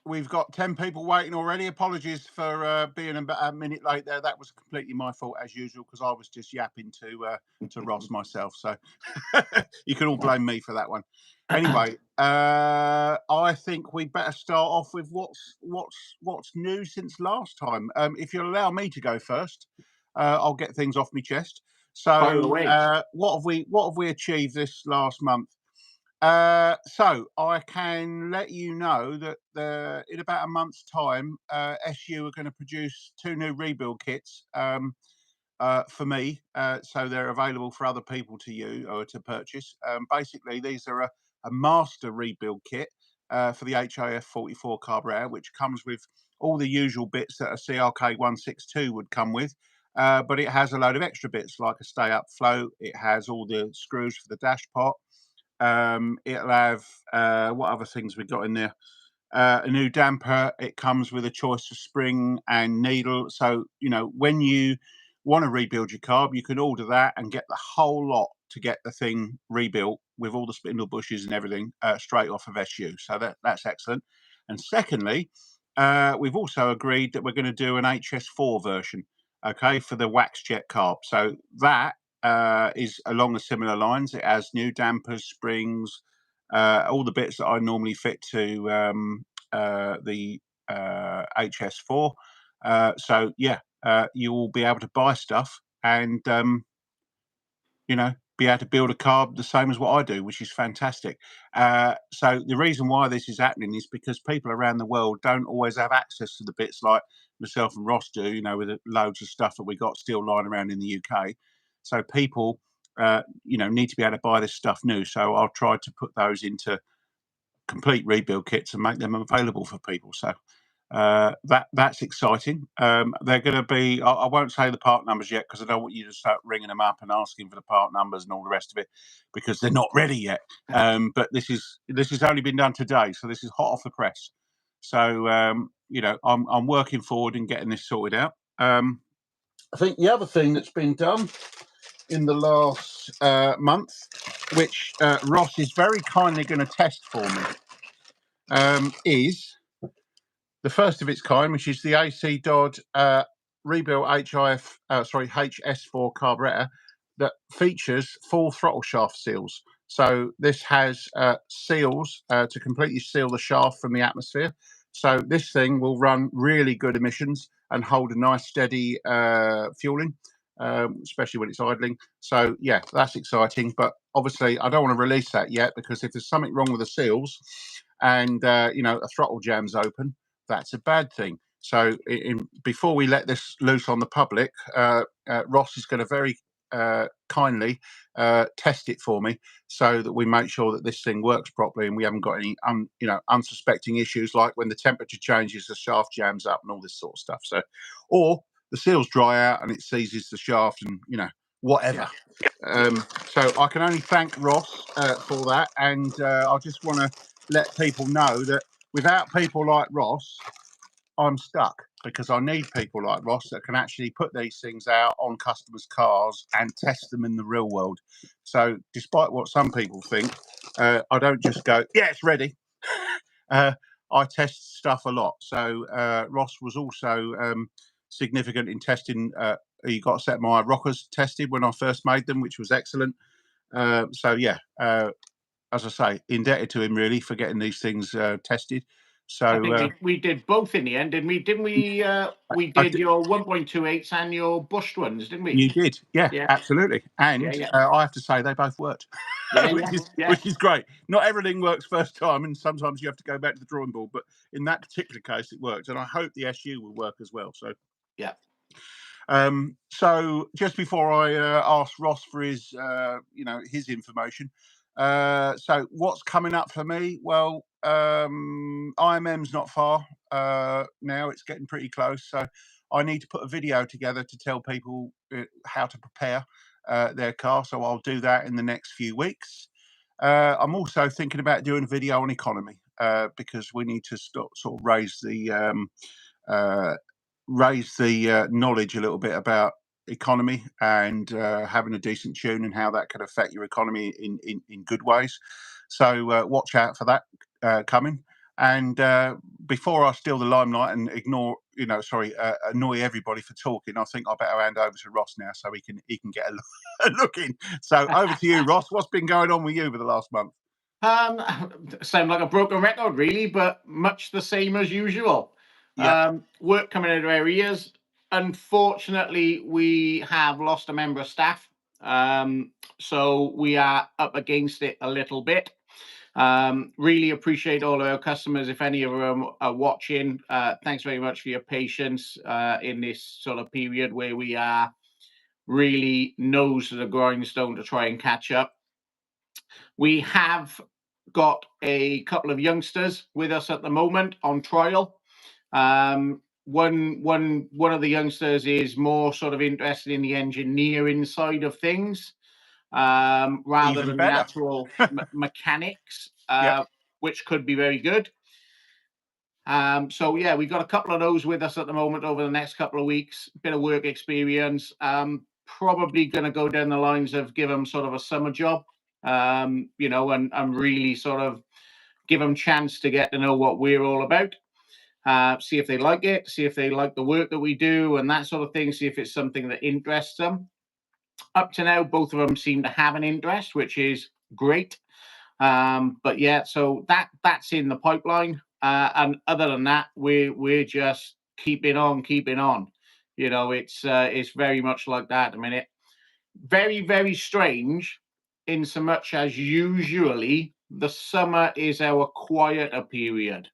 we've got 10 people waiting already. Apologies for being about a minute late there. That was completely my fault as usual because I was just yapping to Ross myself. So you can all blame me for that one. Anyway, I think we better start off with what's new since last time. If you'll allow me to go first, I'll get things off my chest. Fire So, away. what have we achieved this last month? So I can let you know that in about a month's time, SU are going to produce 2 new rebuild kits for me, so they're available for other people to use or to purchase. Basically, these are a master rebuild kit for the HIF 44 carburettor, which comes with all the usual bits that a CRK 162 would come with. But it has a load of extra bits like a stay up float. It has all the screws for the dash pot. It'll have what other things we got in there? A new damper. It comes with a choice of spring and needle. So when you want to rebuild your carb, you can order that and get the whole lot to get the thing rebuilt with all the spindle bushes and everything straight off of SU. So that's excellent. And secondly, we've also agreed that we're going to do an HS4 version, okay, for the wax jet carb. So that is along the similar lines. It has new dampers, springs, all the bits that I normally fit to the HS4. So yeah, you will be able to buy stuff and be able to build a carb the same as what I do, which is fantastic. So the reason why this is happening is because people around the world don't always have access to the bits like myself and Ross do, with loads of stuff that we got still lying around in the UK. So people, need to be able to buy this stuff new. So I'll try to put those into complete rebuild kits and make them available for people. So that's exciting. They're going to be. I won't say the part numbers yet because I don't want you to start ringing them up and asking for the part numbers and all the rest of it because they're not ready yet. But this has only been done today, so this is hot off the press. So I'm working forward and getting this sorted out. I think the other thing that's been done in the last month, which Ross is very kindly going to test for me, is the first of its kind, which is the ACDodd rebuilt HS4 carburettor that features full throttle shaft seals. So this has seals to completely seal the shaft from the atmosphere. So this thing will run really good emissions and hold a nice steady fueling, especially when it's idling. So yeah, that's exciting. But obviously, I don't want to release that yet because if there's something wrong with the seals and a throttle jam's open, that's a bad thing. So before we let this loose on the public, Ross is going to very kindly test it for me so that we make sure that this thing works properly and we haven't got any unsuspecting issues like when the temperature changes, the shaft jams up and all this sort of stuff. So, or the seals dry out and it seizes the shaft and whatever. So I can only thank Ross for that, and I just want to let people know that without people like Ross, I'm stuck because I need people like Ross that can actually put these things out on customers' cars and test them in the real world. So despite what some people think, I don't just go, yeah, it's ready. I test stuff a lot. So Ross was also significant in testing. He got a set of my rockers tested when I first made them, which was excellent. So yeah, as I say, indebted to him really for getting these things tested. So I think we did both in the end, didn't we? Didn't we? We did your 1.28s and your bushed ones, didn't we? You did, yeah. Absolutely. And I have to say they both worked, which is great. Not everything works first time, and sometimes you have to go back to the drawing board. But in that particular case, it worked, and I hope the SU will work as well. So yeah. So just before I ask Ross for his his information, so what's coming up for me? Well, IMM's not far now; it's getting pretty close. So I need to put a video together to tell people how to prepare their car. So I'll do that in the next few weeks. I'm also thinking about doing a video on economy because we need to sort of raise the knowledge a little bit about economy and having a decent tune and how that can affect your economy in good ways. So watch out for that coming. And before I steal the limelight and annoy everybody for talking, I think I better hand over to Ross now so he can get a look in. So over to you, Ross. What's been going on with you over the last month? Sound like a broken record, really, but much the same as usual. Yep. Work coming out of our ears. Unfortunately, we have lost a member of staff, so we are up against it a little bit. Really appreciate all our customers. If any of them are watching, thanks very much for your patience in this sort of period where we are really nose to the grindstone to try and catch up. We have got a couple of youngsters with us at the moment on trial. One of the youngsters is more sort of interested in the engineering side of things rather Even than better. the actual mechanics, Yep. which could be very good. So yeah, we've got a couple of those with us at the moment over the next couple of weeks. Bit of work experience. Probably going to go down the lines of give them sort of a summer job, and really sort of give them chance to get to know what we're all about. See if they like it, see if they like the work that we do and that sort of thing, see if it's something that interests them. Up to now, both of them seem to have an interest, which is great. But yeah, so that's in the pipeline. And other than that, we're just keeping on. It's very much like that at the minute. Very, very strange in so much as usually the summer is our quieter period.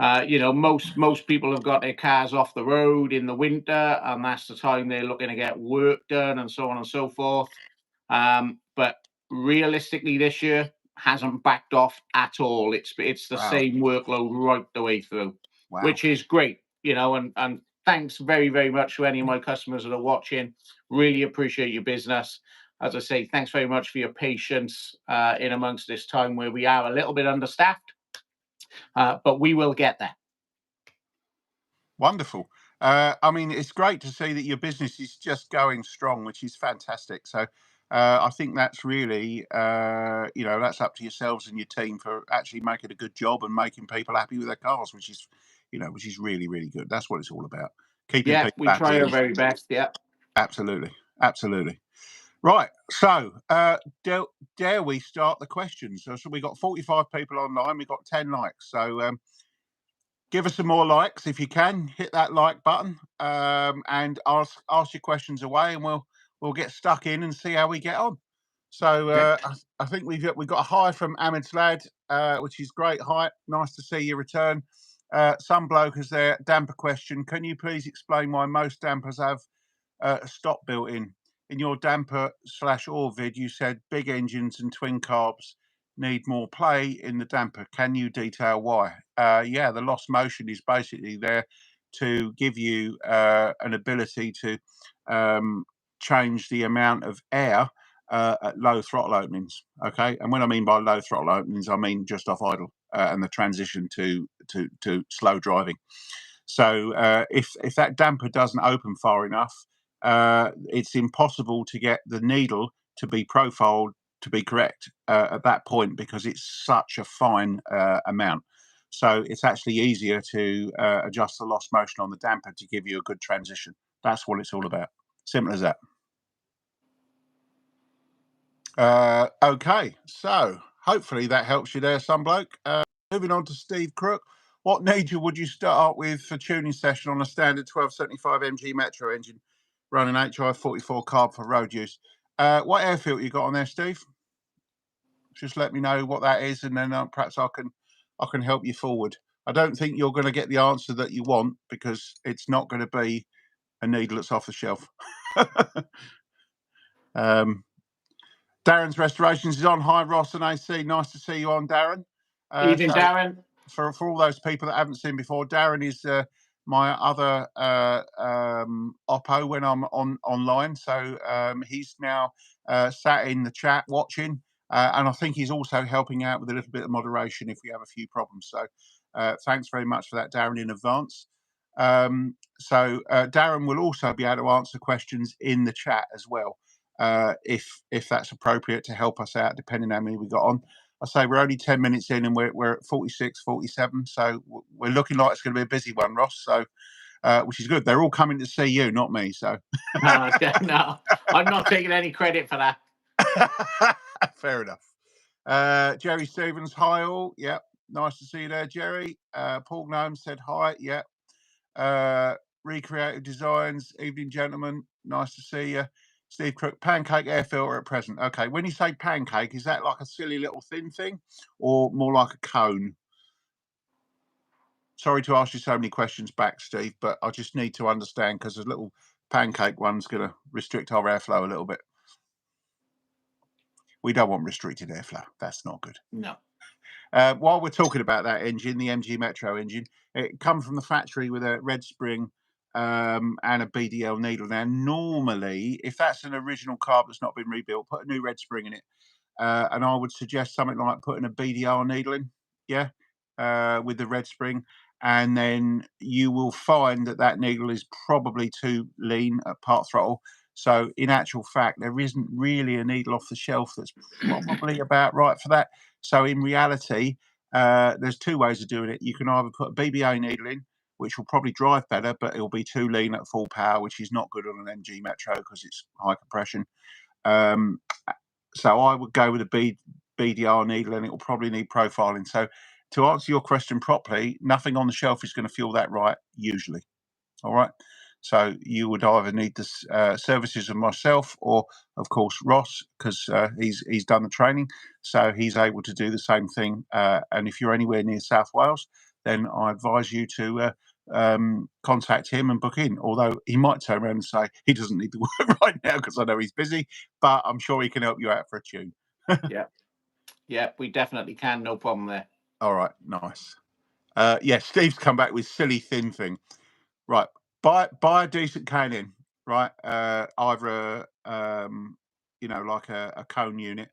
Most people have got their cars off the road in the winter, and that's the time they're looking to get work done and so on and so forth. But realistically, this year hasn't backed off at all. It's the Wow. same workload right the way through, Wow. which is great. And thanks very, very much to any of my customers that are watching. Really appreciate your business. As I say, thanks very much for your patience in amongst this time where we are a little bit understaffed. But we will get there. Wonderful. I mean, it's great to see that your business is just going strong, which is fantastic. So I think that's really, that's up to yourselves and your team for actually making a good job and making people happy with their cars, which is really, really good. That's what it's all about. Keeping people we happy. try our very best. Yeah. Absolutely. Absolutely. Right. So dare we start the questions? So we got 45 people online. We've got 10 likes. So give us some more likes if you can. Hit that like button and ask your questions away, and we'll get stuck in and see how we get on. So I think we've got a hi from Ahmed's lad, which is great. Hi, nice to see you return. Some bloke is there. Damper question: can you please explain why most dampers have a stop built in? In your damper/or vid, you said big engines and twin carbs need more play in the damper. Can you detail why? Yeah, the lost motion is basically there to give you an ability to change the amount of air at low throttle openings. Okay, and when I mean by low throttle openings, I mean just off idle and the transition to slow driving. So if that damper doesn't open far enough, it's impossible to get the needle to be profiled to be correct at that point because it's such a fine amount. So it's actually easier to adjust the lost motion on the damper to give you a good transition. That's what it's all about. Simple as that. Okay, so hopefully that helps you there, some bloke. Moving on to Steve Crook. What nature would you start with for tuning session on a standard 1275 MG Metro engine running HI 44 carb for road use? What air filter you got on there, Steve? Just let me know what that is, and then perhaps I can help you forward. I don't think you're going to get the answer that you want because it's not going to be a needle that's off the shelf. Darren's Restorations is on. Hi, Ross and AC. Nice to see you on, Darren. Evening, Darren. For all those people that haven't seen before, Darren is my other oppo when I'm online. So he's now sat in the chat watching, and I think he's also helping out with a little bit of moderation if we have a few problems. So thanks very much for that, Darren, in advance. So Darren will also be able to answer questions in the chat as well, if that's appropriate to help us out, depending on how many we got on. I say we're only 10 minutes in and we're at 46, 47. So we're looking like it's going to be a busy one, Ross. So, which is good. They're all coming to see you, not me. So No, no, I'm not taking any credit for that. fair enough. Jerry Stevens, hi all. Yep. Nice to see you there, Jerry. Paul Gnome said hi. Yep. Recreative Designs, evening, gentlemen. Nice to see you. Steve Crook, pancake air filter at present. Okay, when you say pancake, is that like a silly little thin thing or more like a cone? Sorry to ask you so many questions back, Steve, but I just need to understand because a little pancake one's going to restrict our airflow a little bit. We don't want restricted airflow. That's not good. No. While we're talking about that engine, the MG Metro engine, it comes from the factory with a red spring and a BDL needle. Now, normally, if that's an original carb that's not been rebuilt, put a new red spring in it. And I would suggest something like putting a BDR needle in, with the red spring. And then you will find that needle is probably too lean at part throttle. So in actual fact, there isn't really a needle off the shelf that's probably about right for that. So in reality, there's two ways of doing it. You can either put a BBA needle in, which will probably drive better, but it'll be too lean at full power, which is not good on an MG Metro because it's high compression. So I would go with a BDR needle, and it will probably need profiling. So to answer your question properly, nothing on the shelf is going to fuel that right, usually. All right. So you would either need the services of myself or, of course, Ross, because he's done the training. So he's able to do the same thing. And if you're anywhere near South Wales, then I advise you to contact him and book in. Although he might turn around and say he doesn't need the work right now because I know he's busy, but I'm sure he can help you out for a tune. Yeah, we definitely can. No problem there. All right, nice. Steve's come back with silly thin thing. Right, buy a decent cane in, right? Either like a cone unit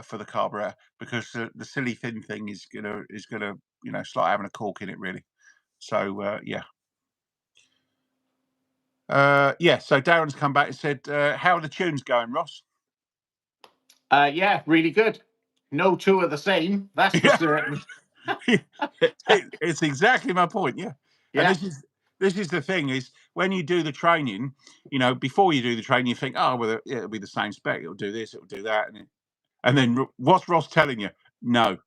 for the carburettor, because the silly thin thing is gonna it's like having a cork in it, really. So so Darren's come back and said, how are the tunes going, Ross? Yeah, really good. No two are the same, that's for certain. It's exactly my point. Yeah. And this is the thing, is when you do the training, before you do the training, you think, oh, well, it'll be the same spec. It'll do this, it'll do that. And then what's Ross telling you? No.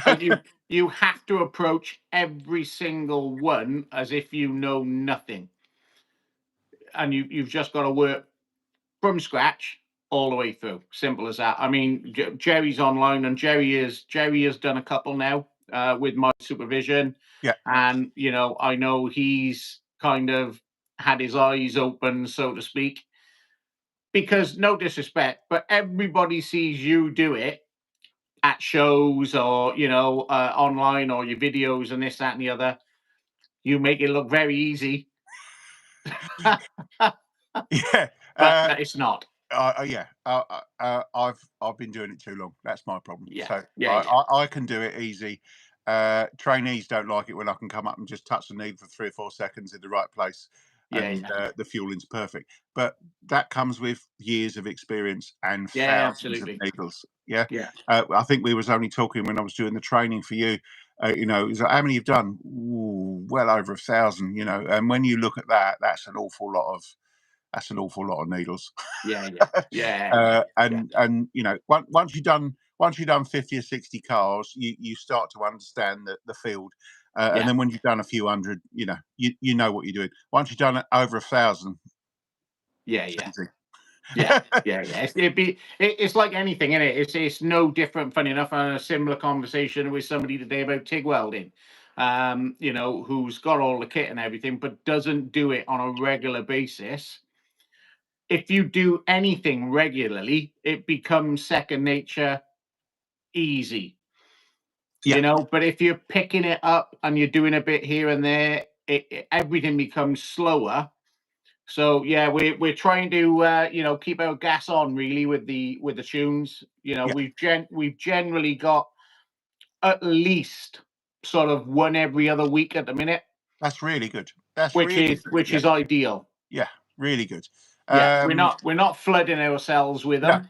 But you have to approach every single one as if you know nothing. And you've just got to work from scratch all the way through. Simple as that. I mean, Jerry's online, and Jerry has done a couple now with my supervision. Yeah. And I know he's kind of had his eyes open, so to speak. Because no disrespect, but everybody sees you do it at shows or online, or your videos and this, that, and the other. You make it look very easy. Yeah. But it's not. I've been doing it too long. That's my problem. Yeah. I can do it easy. Trainees don't like it when I can come up and just touch the needle for 3 or 4 seconds in the right place, and the fueling's perfect. But that comes with years of experience and thousands of needles. Yeah. I think we was only talking when I was doing the training for you. Is like, how many you've done? Ooh, well over 1,000. And when you look at that, that's an awful lot of needles. And once you've done 50 or 60 cars, you start to understand the field. And then when you've done a few hundred, you know what you're doing. Once you've done over 1,000, it's like anything, isn't it? It's no different. Funny enough, I had a similar conversation with somebody today about TIG welding. Who's got all the kit and everything, but doesn't do it on a regular basis. If you do anything regularly, it becomes second nature, easy. But if you're picking it up and you're doing a bit here and there, everything becomes slower. So we're trying to keep our gas on, really, with the tunes. We've generally got at least sort of one every other week at the minute. That's really good. Which is ideal. Yeah, really good. We're not flooding ourselves with them.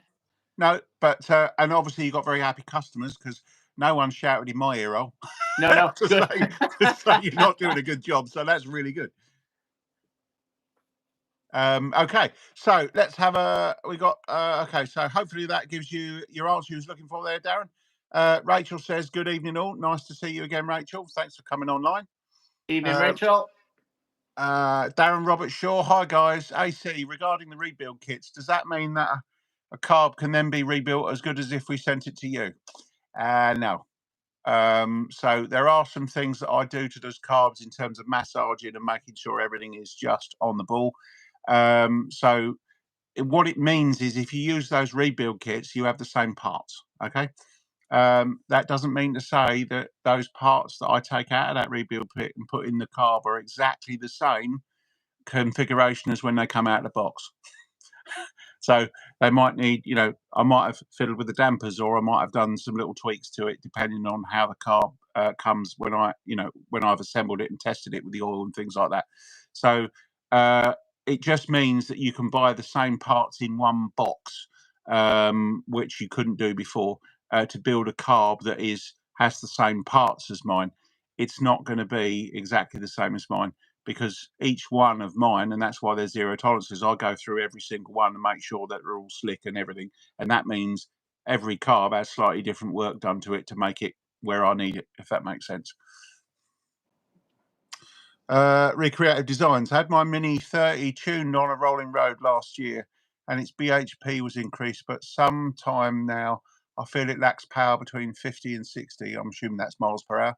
No, but and obviously you got very happy customers because no one shouted in my ear hole No, to good. say you're not doing a good job. So that's really good. Okay, so let's have we got okay, so hopefully that gives you your answer you was looking for there, Darren. Rachel says, good evening all. Nice to see you again, Rachel. Thanks for coming online. Evening, Rachel. Darren Robert Shaw, hi guys. AC, regarding the rebuild kits, does that mean that a carb can then be rebuilt as good as if we sent it to you? No. So there are some things that I do to those carbs in terms of massaging and making sure everything is just on the ball. So what it means is if you use those rebuild kits, you have the same parts. Okay. That doesn't mean to say that those parts that I take out of that rebuild kit and put in the carb are exactly the same configuration as when they come out of the box. So they might need, I might have fiddled with the dampers, or I might have done some little tweaks to it, depending on how the carb comes when when I've assembled it and tested it with the oil and things like that. So it just means that you can buy the same parts in one box, which you couldn't do before, to build a carb that has the same parts as mine. It's not going to be exactly the same as mine, because each one of mine, and that's why there's zero tolerances, I go through every single one and make sure that they're all slick and everything. And that means every carb has slightly different work done to it to make it where I need it, if that makes sense. Recreative Designs had my Mini 30 tuned on a rolling road last year, and its BHP was increased, but sometime now I feel it lacks power between 50 and 60. I'm assuming that's miles per hour.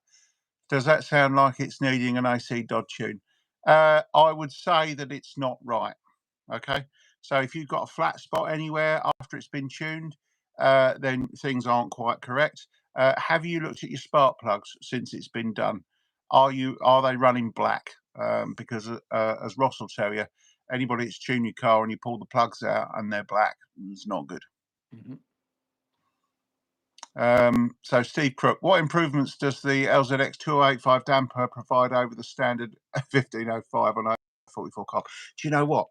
Does that sound like it's needing an ACDodd tune? I would say that it's not right. Okay. So if you've got a flat spot anywhere after it's been tuned, then things aren't quite correct. Have you looked at your spark plugs since it's been done? Are they running black? Because as Ross will tell you, anybody that's tuned your car and you pull the plugs out and they're black, it's not good. Mm-hmm. So Steve Crook, what improvements does the LZX 2085 damper provide over the standard 1505 on a 44 carb? Do you know what?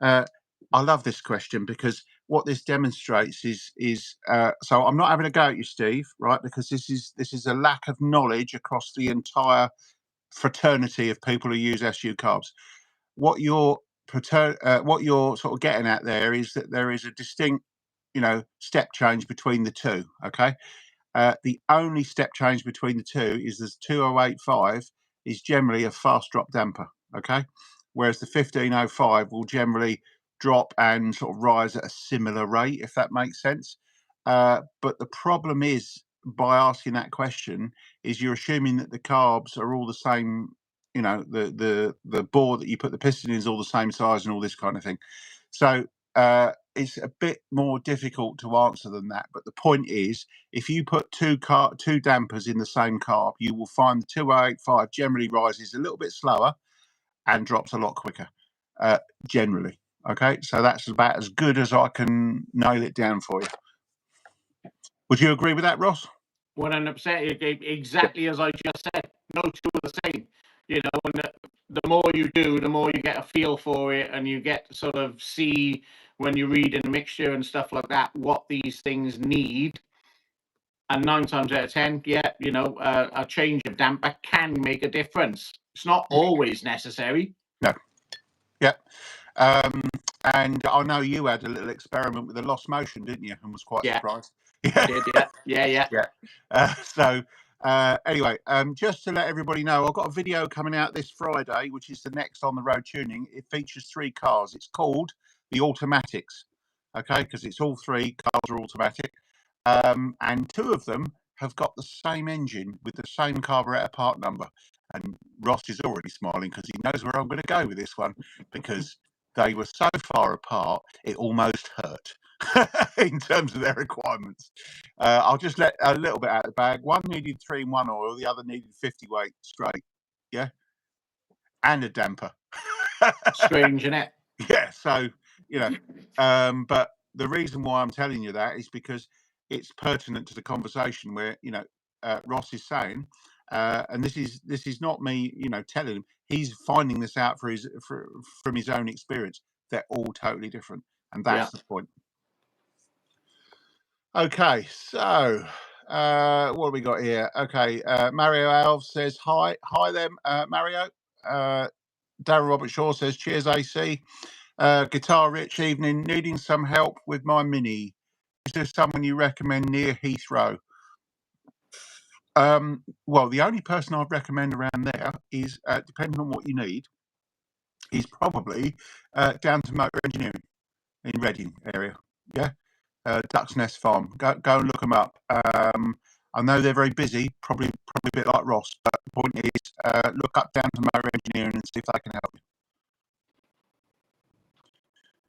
I love this question, because what this demonstrates is so I'm not having a go at you, Steve, right? Because this is a lack of knowledge across the entire fraternity of people who use SU carbs. What you're sort of getting at there is that there is a distinct, step change between the two. Okay. The only step change between the two is the 2085 is generally a fast drop damper, okay? Whereas the 1505 will generally drop and sort of rise at a similar rate, if that makes sense. But the problem is, by asking that question, is you're assuming that the carbs are all the same, the bore that you put the piston in is all the same size and all this kind of thing. So it's a bit more difficult to answer than that. But the point is, if you put two dampers in the same carb, you will find the 2085 generally rises a little bit slower and drops a lot quicker, generally. Okay, so that's about as good as I can nail it down for you. Would you agree with that, Ross? 100%. Exactly as I just said. No two are the same. And the more you do, the more you get a feel for it, and you get to sort of see, when you read in the mixture and stuff like that, what these things need. And 9 times out of 10, a change of damper can make a difference. It's not always necessary. No. Yeah. And I know you had a little experiment with the lost motion, didn't you? And was quite surprised. I did, yeah. So anyway, just to let everybody know, I've got a video coming out this Friday, which is the next On the Road Tuning. It features 3 cars. It's called the Automatics, okay, because it's all 3 cars are automatic, and 2 of them have got the same engine with the same carburettor part number. And Ross is already smiling because he knows where I'm going to go with this one, because they were so far apart it almost hurt in terms of their requirements. I'll just let a little bit out of the bag. One needed 3-in-1 oil, the other needed 50 weight straight, yeah, and a damper. Strange, isn't it? Yeah, so but the reason why I'm telling you that is because it's pertinent to the conversation where Ross is saying, and this is not me telling him, he's finding this out from his own experience. They're all totally different, and that's the point. Okay, so what have we got here? Okay, Mario Alves says hi. Hi them, Mario. Darren Robert Shaw says cheers, AC. Guitar Rich evening. Needing some help with my Mini. Is there someone you recommend near Heathrow? Well, the only person I'd recommend around there is, depending on what you need, is probably down to Motor Engineering in Reading area. Yeah, Duck's Nest Farm. Go and look them up. I know they're very busy, probably a bit like Ross. But the point is, look up down to Motor Engineering and see if they can help you.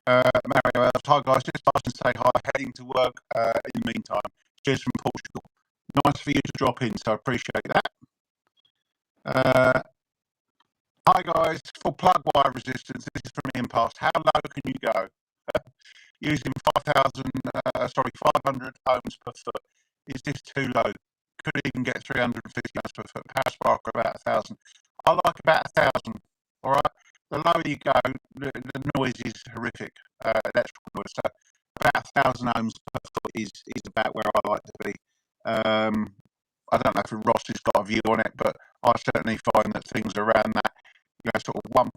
Mario, hi guys, just to say hi. Heading to work in the meantime. Cheers from Portugal. Nice for you to drop in, so I appreciate that. Hi guys, for plug wire resistance, this is from Ian Past. How low can you go? Using 500 ohms per foot. Is this too low? Could even get 350 ohms per foot. Power spark about 1,000. I like about 1,000. All right. The lower you go, the noise is horrific. Electrical noise. So about 1,000 ohms per foot is about where I like to be. I don't know if Ross has got a view on it, but I certainly find that things around that, sort of 1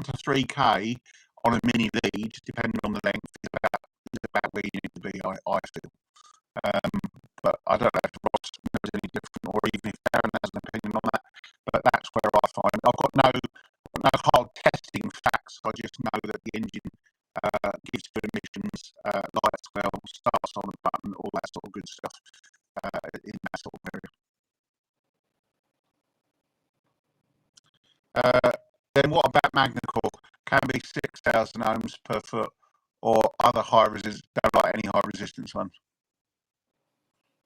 to 3k on a mini lead, depending on the length, is about where you need to be. I feel, but I don't know if Ross knows any different, or even if Darren has an opinion on that. But that's where I find I've got no hard testing facts. I just know that the engine gives good emissions, lights well, starts on the button, all that sort of good stuff in that sort of area. Then what about MagnaCore? Can be 6,000 ohms per foot, or other high resistance. Don't like any high resistance ones.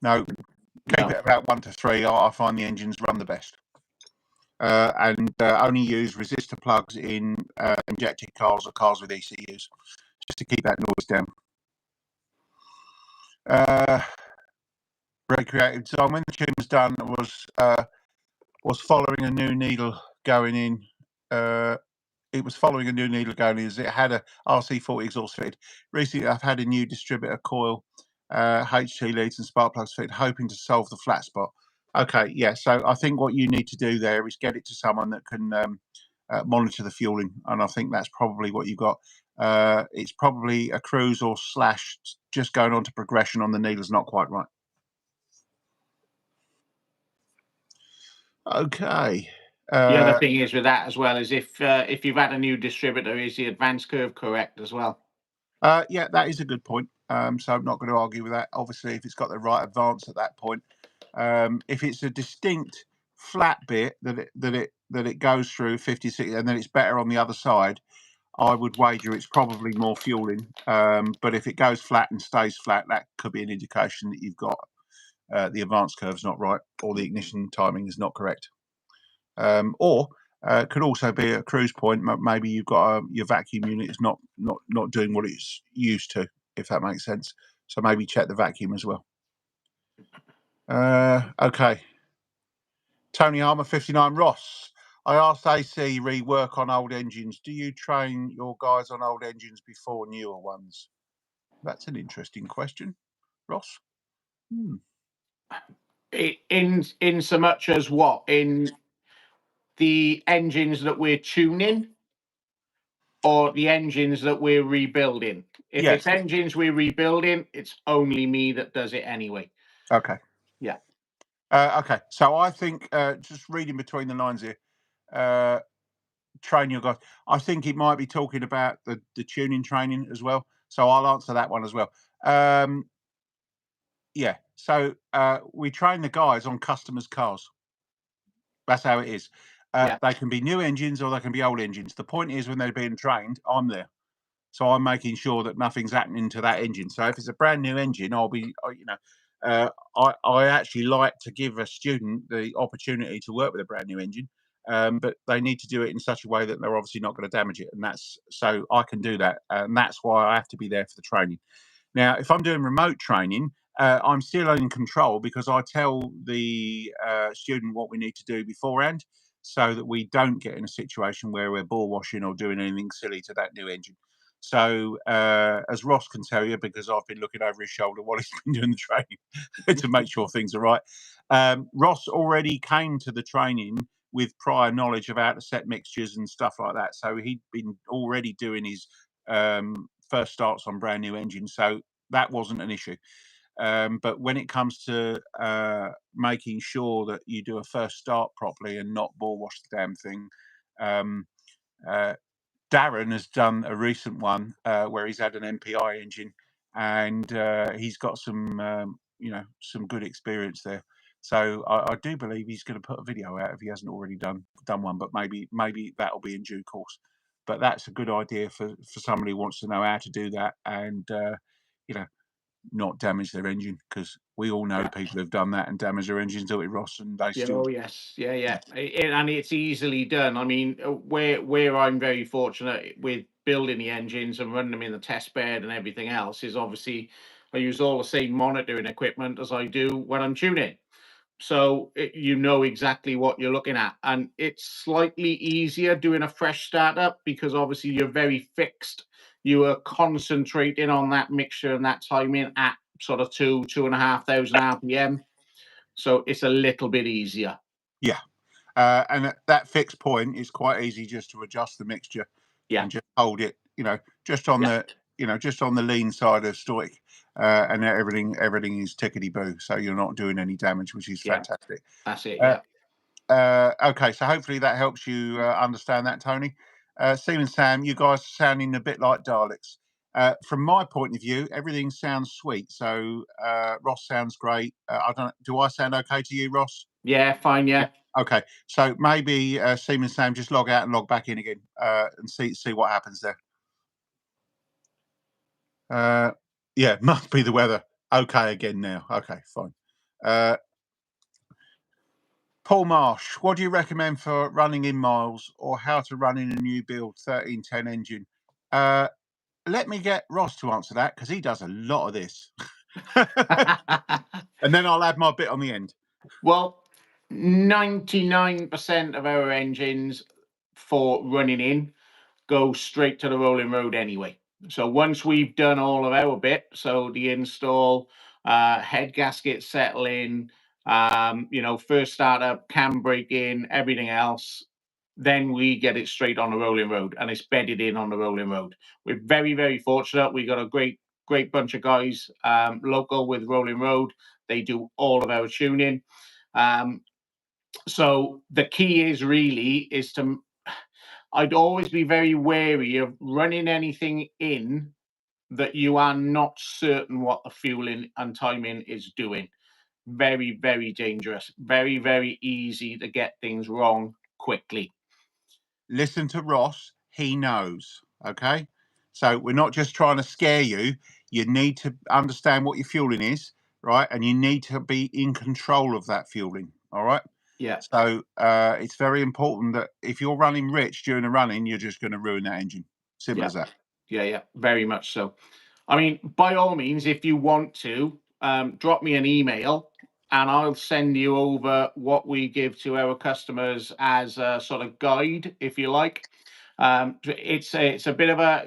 No, keep it about 1 to 3. I find the engines run the best. And only use resistor plugs in injected cars or cars with ECUs, just to keep that noise down. Recreative design. When the tune was done, was following a new needle going in. It was following a new needle going in, as it had a RC40 exhaust fitted. Recently, I've had a new distributor coil, HT leads and spark plugs fitted, hoping to solve the flat spot. Okay, yeah. So I think what you need to do there is get it to someone that can monitor the fueling, and I think that's probably what you've got. It's probably a cruise or slash just going on to progression on the needle's not quite right. Okay. The other thing is with that as well is if you've had a new distributor, is the advance curve correct as well? Yeah, that is a good point. So I'm not going to argue with that. Obviously, if it's got the right advance at that point, if it's a distinct flat bit that it goes through 56, and then it's better on the other side, I would wager it's probably more fueling. But if it goes flat and stays flat, that could be an indication that you've got the advance curve's not right, or the ignition timing is not correct. Or could also be a cruise point. Maybe you've got your vacuum unit is not doing what it's used to, if that makes sense. So maybe check the vacuum as well. Okay. Tony Harmer 59 Ross. I asked AC rework on old engines. Do you train your guys on old engines before newer ones? That's an interesting question, Ross. In so much as what? In the engines that we're tuning, or the engines that we're rebuilding? If Yes. it's engines we're rebuilding, it's only me that does it anyway. Okay. Yeah. Okay. So I think, just reading between the lines here, train your guys. I think it might be talking about the tuning training as well. So I'll answer that one as well. Yeah. So we train the guys on customers' cars. That's how it is. They can be new engines or they can be old engines. The point is, when they're being trained, I'm there. So I'm making sure that nothing's happening to that engine. So if it's a brand new engine, I'll be, I actually like to give a student the opportunity to work with a brand new engine, but they need to do it in such a way that they're obviously not going to damage it. And that's, so I can do that. And that's why I have to be there for the training. Now, if I'm doing remote training, I'm still in control, because I tell the student what we need to do beforehand, so that we don't get in a situation where we're ball washing or doing anything silly to that new engine. So as Ross can tell you, because I've been looking over his shoulder while he's been doing the training to make sure things are right. Ross already came to the training with prior knowledge of how to set mixtures and stuff like that. So he'd been already doing his first starts on brand new engines. So that wasn't an issue. But when it comes to making sure that you do a first start properly and not ball wash the damn thing, Darren has done a recent one where he's had an MPI engine, and he's got some, some good experience there. So I do believe he's going to put a video out if he hasn't already done one, but maybe that'll be in due course. But that's a good idea for somebody who wants to know how to do that and not damage their engine, because we all know people who've done that and damaged their engines, do it, Ross, and they still. Oh yes, yeah. And it's easily done. I mean, where I'm very fortunate with building the engines and running them in the test bed and everything else is obviously I use all the same monitoring equipment as I do when I'm tuning. So you know exactly what you're looking at, and it's slightly easier doing a fresh startup because obviously you're very fixed. You are concentrating on that mixture and that timing at sort of 2,500 RPM. So it's a little bit easier. Yeah. And at that fixed point, it's quite easy just to adjust the mixture and just hold it, just on the lean side of stoic, and everything is tickety boo. So you're not doing any damage, which is fantastic. That's it. Yeah. Okay, so hopefully that helps you understand that, Tony. Steve and Sam, you guys are sounding a bit like Daleks. From my point of view, everything sounds sweet. So Ross sounds great. Do I sound okay to you, Ross? Yeah, fine. Yeah. Okay, so maybe Steve and Sam just log out and log back in again and see what happens there. Yeah, must be the weather. Okay, again now. Okay, fine. Paul Marsh, what do you recommend for running in miles or how to run in a new build 1310 engine? Let me get Ross to answer that because he does a lot of this. And then I'll add my bit on the end. Well, 99% of our engines for running in go straight to the rolling road anyway. So once we've done all of our bit, so the install, head gasket settling, first startup, cam brake in, everything else, then we get it straight on the rolling road and it's bedded in on the rolling road. We're very, very fortunate. We got a great bunch of guys local with rolling road. They do all of our tuning. So the key is to I'd always be very wary of running anything in that you are not certain what the fueling and timing is doing. Very, very dangerous. Very, very easy to get things wrong quickly. Listen to Ross. He knows. Okay. So we're not just trying to scare you. You need to understand what your fueling is, right? And you need to be in control of that fueling. All right. Yeah. So it's very important that if you're running rich during the running, you're just going to ruin that engine. Simple as that. Yeah, very much so. I mean, by all means, if you want to, drop me an email and I'll send you over what we give to our customers as a sort of guide, if you like. It's a bit of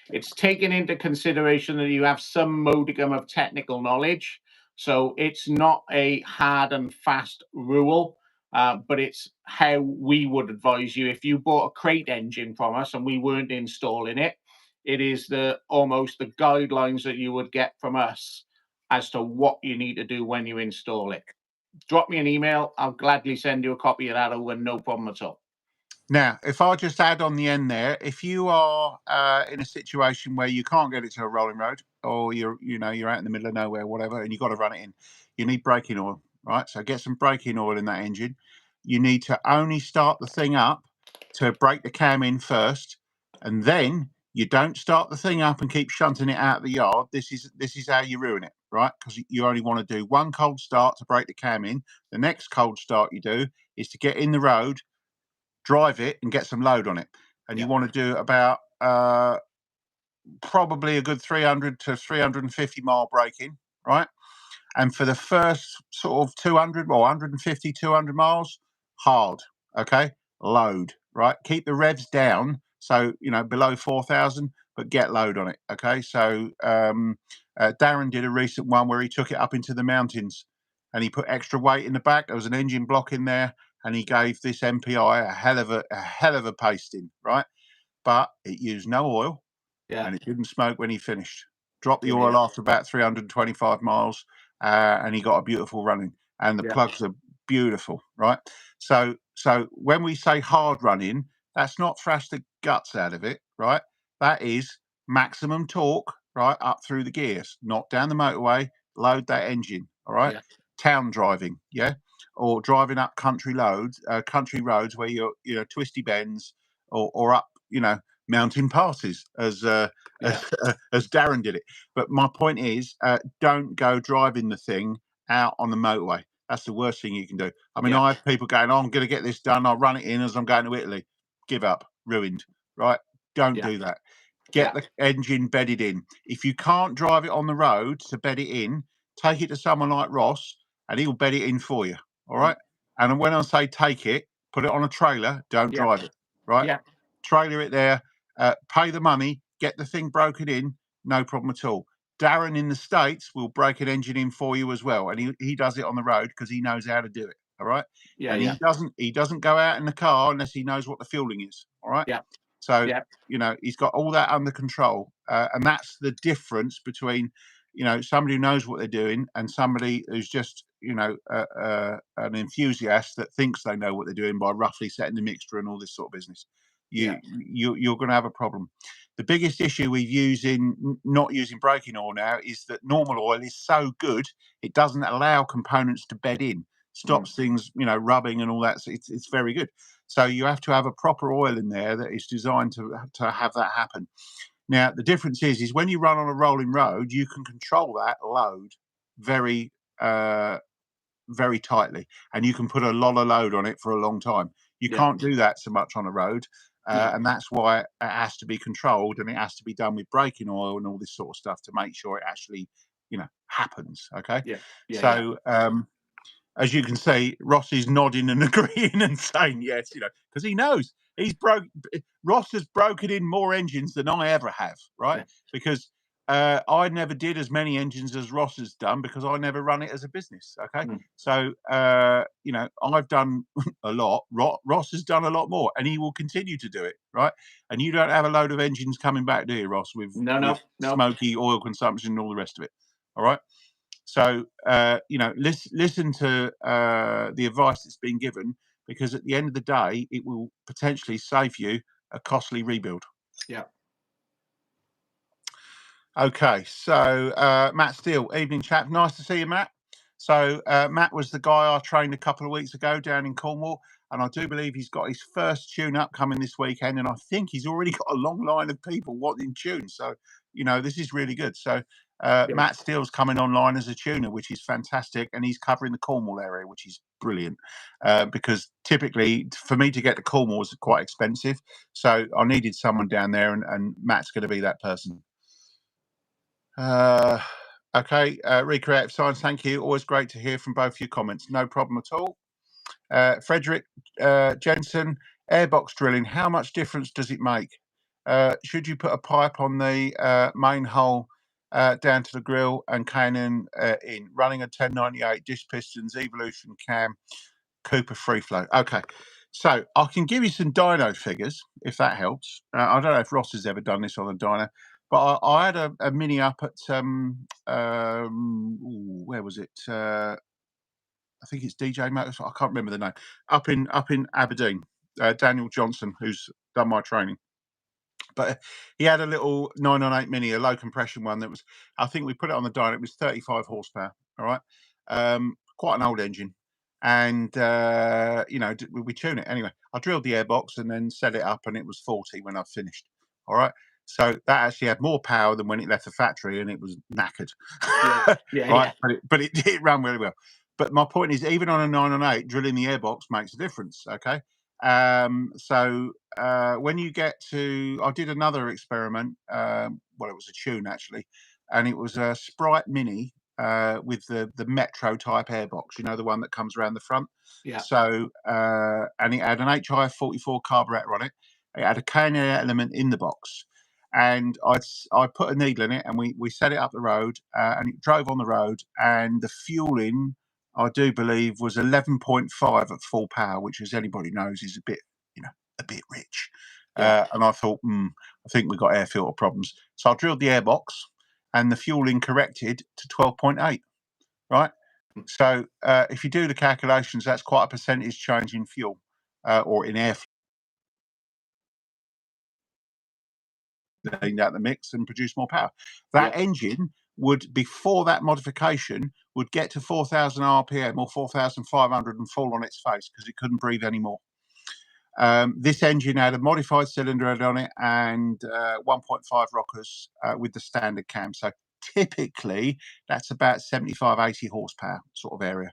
it's taken into consideration that you have some modicum of technical knowledge. So it's not a hard and fast rule, but it's how we would advise you. If you bought a crate engine from us and we weren't installing it, it is almost the guidelines that you would get from us as to what you need to do when you install it. Drop me an email. I'll gladly send you a copy of that over, no problem at all. Now, if I just add on the end there, if you are in a situation where you can't get it to a rolling road, or you're out in the middle of nowhere, whatever, and you've got to run it in, you need braking oil, right? So get some braking oil in that engine. You need to only start the thing up to break the cam in first, and then you don't start the thing up and keep shunting it out of the yard. This is how you ruin it, right? Because you only want to do one cold start to break the cam in. The next cold start you do is to get in the road, drive it and get some load on it, and you want to do about probably a good 300 to 350 mile braking, right? And for the first sort of 200 or 150 200 miles, hard, okay, load, right? Keep the revs down, so below 4,000, but get load on it. Okay, so Darren did a recent one where he took it up into the mountains and he put extra weight in the back. There was an engine block in there, and he gave this MPI a hell of a pasting, right? But it used no oil, and it didn't smoke when he finished. Dropped the oil after about 325 miles, and he got a beautiful running. And the plugs are beautiful, right? So when we say hard running, that's not thrash the guts out of it, right? That is maximum torque, right, up through the gears, not down the motorway, load that engine, all right? Town driving, or driving up country roads where you're twisty bends, or up, mountain passes, as Darren did it. But my point is, don't go driving the thing out on the motorway. That's the worst thing you can do. I mean, I have people going, "Oh, I'm going to get this done. I'll run it in as I'm going to Italy." Give up. Ruined. Right? Don't do that. Get the engine bedded in. If you can't drive it on the road to bed it in, take it to someone like Ross, and he'll bed it in for you. All right? And when I say take it, put it on a trailer. Don't drive it. Right? Trailer it there. Pay the money. Get the thing broken in. No problem at all. Darren in the States will break an engine in for you as well, and he does it on the road because he knows how to do it. All right, he doesn't go out in the car unless he knows what the fueling is. All right, so he's got all that under control, and that's the difference between somebody who knows what they're doing and somebody who's just an enthusiast that thinks they know what they're doing by roughly setting the mixture and all this sort of business. You're going to have a problem. The biggest issue with not using braking oil now is that normal oil is so good it doesn't allow components to bed in, stops things rubbing and all that. So it's very good. So you have to have a proper oil in there that is designed to have that happen. Now the difference is when you run on a rolling road, you can control that load very very tightly, and you can put a lot of load on it for a long time. You can't do that so much on a road. And that's why it has to be controlled, and it has to be done with braking oil and all this sort of stuff to make sure it actually, happens. Okay. So, as you can see, Ross is nodding and agreeing and saying yes, because he knows Ross has broken in more engines than I ever have, right? Because I never did as many engines as Ross has done because I never run it as a business. Okay. So, I've done a lot. Ross has done a lot more, and he will continue to do it. Right. And you don't have a load of engines coming back, do you, Ross, with smoky oil consumption and all the rest of it. All right. So, listen to the advice that's been given, because at the end of the day, it will potentially save you a costly rebuild. Okay, so Matt Steele, evening chap. Nice to see you, Matt. So Matt was the guy I trained a couple of weeks ago down in Cornwall, and I do believe he's got his first tune-up coming this weekend, and I think he's already got a long line of people wanting tunes. So, this is really good. So Matt Steele's coming online as a tuner, which is fantastic, and he's covering the Cornwall area, which is brilliant, because typically for me to get to Cornwall is quite expensive. So I needed someone down there, and Matt's going to be that person. Okay, Recreative Science, thank you. Always great to hear from both your comments. No problem at all. Frederick Jensen, airbox drilling, how much difference does it make? Should you put a pipe on the main hole down to the grill and cannon in, running a 1098 disc pistons, evolution cam, Cooper free flow? Okay, so I can give you some dyno figures if that helps. I don't know if Ross has ever done this on a dyno, but I had a mini up at where was it? I think it's DJ Motors. I can't remember the name. Up in Aberdeen. Daniel Johnson, who's done my training. But he had a little 998 mini, a low compression one that was, I think we put it on the dyno. It was 35 horsepower. All right, quite an old engine. And we tune it anyway. I drilled the airbox and then set it up, and it was 40 when I finished. All right. So that actually had more power than when it left the factory, and it was knackered. Right. But it ran really well. But my point is, even on a 998, drilling the airbox makes a difference. Okay. So when you get to, I did another experiment. Well, it was a tune actually, and it was a Sprite Mini with the Metro type airbox. The one that comes around the front. So and it had an HIF 44 carburettor on it. It had a KNA element in the box. and I put a needle in it, and we set it up the road, and it drove on the road, and the fueling, I do believe, was 11.5 at full power, which, as anybody knows, is a bit rich. And I thought, I think we've got air filter problems. So I drilled the airbox, and the fueling corrected to 12.8. Right. So if you do the calculations, that's quite a percentage change in fuel or in air out the mix and produce more power. That engine would, before that modification, would get to 4,000 RPM or 4,500 and fall on its face because it couldn't breathe anymore. This engine had a modified cylinder head on it and 1.5 rockers with the standard cam. So typically that's about 75, 80 horsepower sort of area.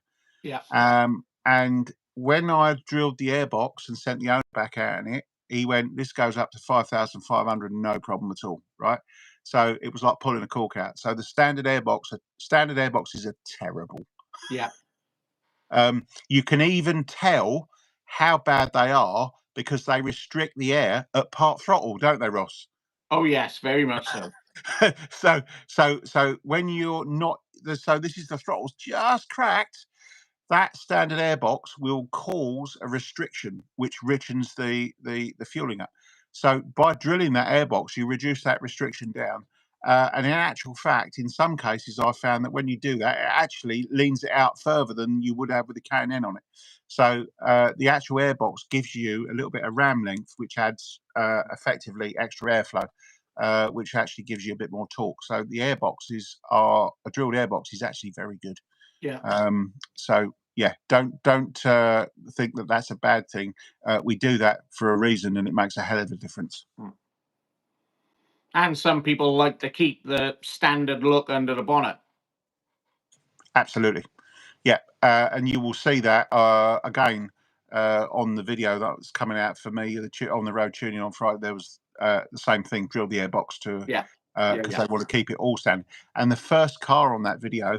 And when I drilled the airbox and sent the owner back out in it, he went, this goes up to 5,500, no problem at all, right? So it was like pulling a cork out. So the standard airboxes are terrible. You can even tell how bad they are because they restrict the air at part throttle, don't they, Ross? Oh yes, very much so. So when you're not, so this is the throttle's just cracked. That standard airbox will cause a restriction, which richens the fueling up. So by drilling that airbox, you reduce that restriction down. And in actual fact, in some cases, I found that when you do that, it actually leans it out further than you would have with a K&N on it. So the actual airbox gives you a little bit of ram length, which adds effectively extra airflow, which actually gives you a bit more torque. So the airboxes a drilled airbox is actually very good. So yeah, don't think that that's a bad thing. We do that for a reason, and it makes a hell of a difference. And some people like to keep the standard look under the bonnet. Absolutely, yeah, and you will see that again on the video that was coming out for me on the road tuning on Friday. There was the same thing, drilled the airbox to because they want to keep it all standard. And the first car on that video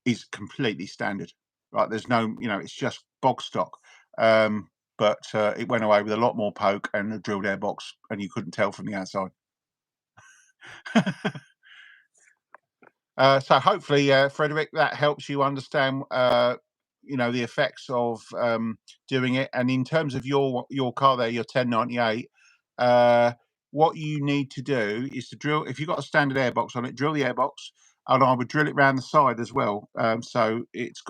is completely standard, right? There's no, it's just bog stock. But it went away with a lot more poke and a drilled airbox, and you couldn't tell from the outside. So hopefully, Frederick, that helps you understand, the effects of doing it. And in terms of your car there, your 1098, what you need to do is to drill. If you've got a standard airbox on it, drill the airbox, and I would drill it around the side as well, so it's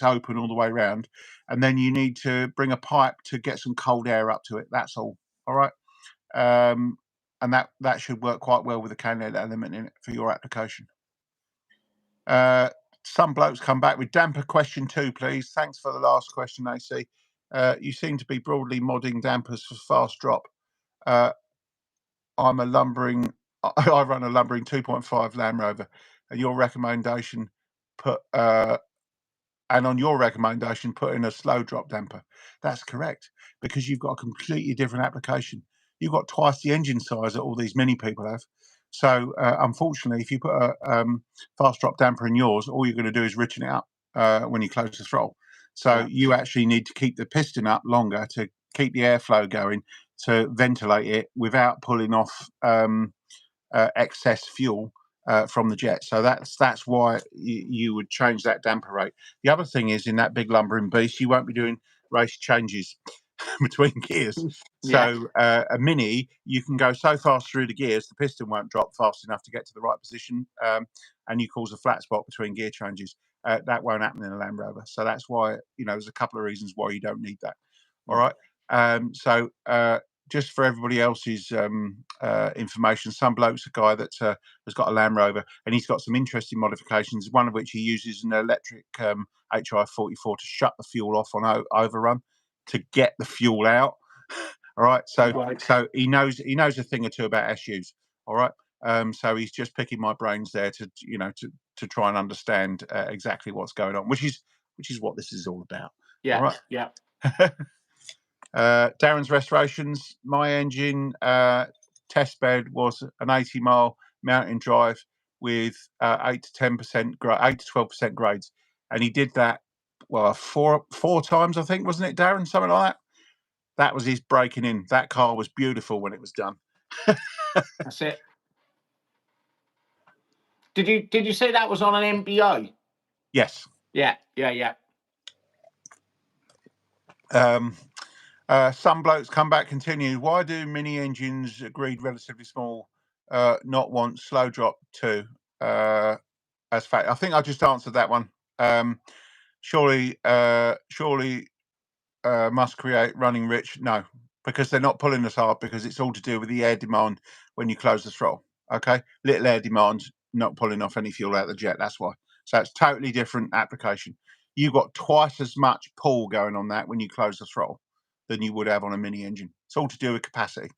open all the way around. And then you need to bring a pipe to get some cold air up to it. That's all. All right. And that should work quite well with the K&N element in it for your application. Some blokes come back with damper question 2, please. Thanks for the last question, AC. You seem to be broadly modding dampers for fast drop. I run a lumbering 2.5 Land Rover, and your recommendation put in a slow drop damper. That's correct, because you've got a completely different application. You've got twice the engine size that all these mini people have. So unfortunately, if you put a fast drop damper in yours, all you're going to do is richen it up when you close the throttle. So you actually need to keep the piston up longer to keep the airflow going, to ventilate it without pulling off excess fuel from the jet. So that's why you would change that damper rate. The other thing is, in that big lumbering beast, you won't be doing race changes between gears. So a mini, you can go so fast through the gears, the piston won't drop fast enough to get to the right position, and you cause a flat spot between gear changes. That won't happen in a Land Rover. So that's why, there's a couple of reasons why you don't need that. All right. So just for everybody else's information, some bloke's a guy that has got a Land Rover, and he's got some interesting modifications, one of which he uses an electric HI-44 to shut the fuel off on overrun to get the fuel out. All right. So he knows a thing or two about SUs. All right. So he's just picking my brains there to try and understand exactly what's going on, which is what this is all about. All right. Darren's restorations. My engine test bed was an 80-mile mountain drive with 8 to 12% grades, and he did that four times, I think, wasn't it, Darren? Something like that. That was his breaking in. That car was beautiful when it was done. That's it. Did you say that was on an MPI? Yes. Yeah. Some blokes come back continue. Why do mini engines agreed relatively small not want slow drop too? As fact, I think I just answered that one. Surely must create running rich. No, because they're not pulling as hard, because it's all to do with the air demand when you close the throttle. Okay, little air demand, not pulling off any fuel out of the jet. That's why. So it's totally different application. You've got twice as much pull going on that when you close the throttle than you would have on a mini engine. It's all to do with capacity.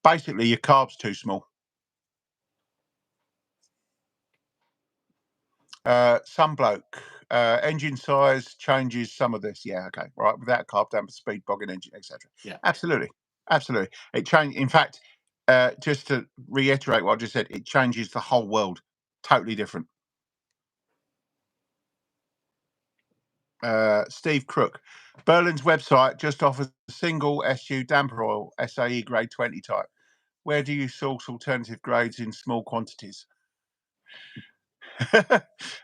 Basically, your carb's too small. Some bloke, engine size changes some of this. Yeah, okay, right. Without carb damper, speed, bogging engine, etc. Yeah, absolutely. It changed. In fact, just to reiterate what I just said, it changes the whole world. Totally different. Steve Crook, Berlin's website just offers a single SU damper oil, SAE grade 20 type. Where do you source alternative grades in small quantities?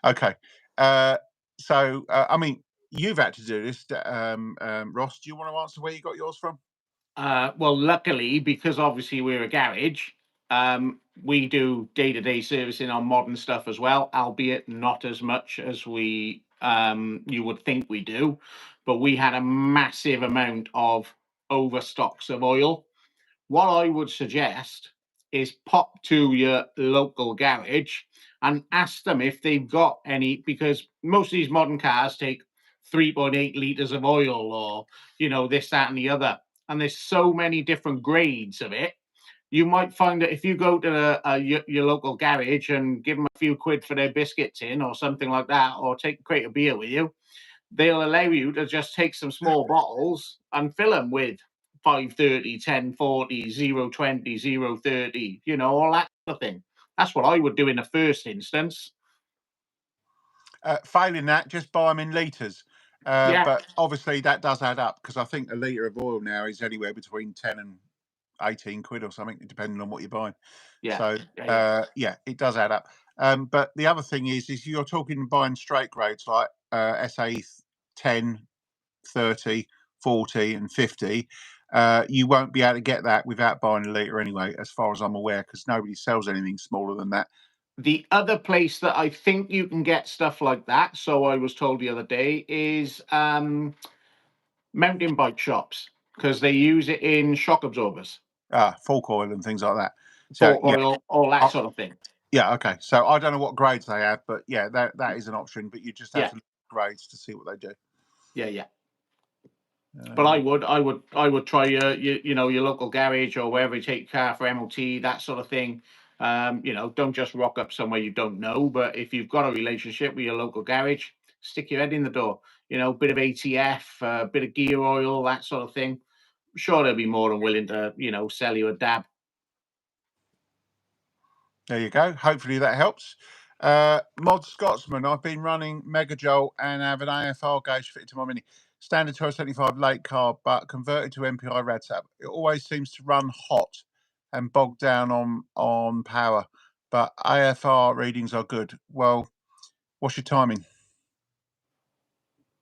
Okay. So, I mean, you've had to do this. Ross, do you want to answer where you got yours from? Well, luckily, because obviously we're a garage, we do day-to-day servicing on modern stuff as well, albeit not as much as we you would think we do. But we had a massive amount of overstocks of oil. What I would suggest is pop to your local garage and ask them if they've got any, because most of these modern cars take 3.8 liters of oil, or this, that, and the other. And there's so many different grades of it. You might find that if you go to your local garage and give them a few quid for their biscuit tin or something like that, or take a crate of beer with you, they'll allow you to just take some small bottles and fill them with 530, 1040, 020, 030, all that sort of thing. That's what I would do in the first instance. Failing that, just buy them in litres. Yeah. But obviously that does add up, because I think a litre of oil now is anywhere between 10 and 18 quid or something, depending on what you're buying. Yeah. So, yeah, it does add up. But the other thing is you're talking buying straight grades like SAE 10, 30, 40 and 50. You won't be able to get that without buying a litre anyway, as far as I'm aware, because nobody sells anything smaller than that. The other place that I think you can get stuff like that, so I was told the other day, is mountain bike shops, because they use it in shock absorbers. Fork oil and things like that. So, Fork oil, all that sort of thing. Yeah, okay. So I don't know what grades they have, but yeah, that is an option. But you just have to look at grades to see what they do. Yeah. But I would try your local garage or wherever you take your car for MOT, that sort of thing. Don't just rock up somewhere you don't know. But if you've got a relationship with your local garage, stick your head in the door. Bit of ATF, bit of gear oil, that sort of thing. I'm sure they'll be more than willing to sell you a dab. There you go. Hopefully that helps. Mod Scotsman, I've been running Megajoule and have an AFR gauge fitted to my Mini. Standard 1275 late carb, but converted to MPI RadSap. It always seems to run hot and bog down on power, but AFR readings are good. Well, what's your timing?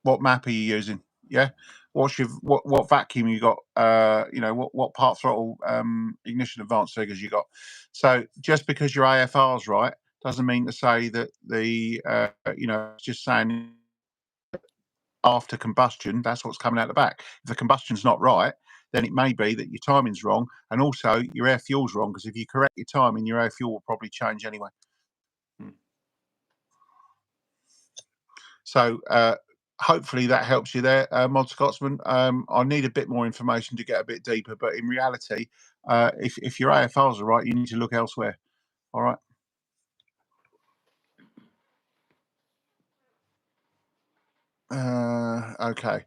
What map are you using? Yeah. What's your what vacuum you got? What part throttle ignition advance figures you got? So just because your AFR's right doesn't mean to say that the just saying after combustion that's what's coming out the back. If the combustion's not right, then it may be that your timing's wrong, and also your air fuel's wrong, because if you correct your timing, your air fuel will probably change anyway. So hopefully that helps you there, Mod Scotsman. I need a bit more information to get a bit deeper, but in reality, if your AFRs are right, you need to look elsewhere. All right. Okay.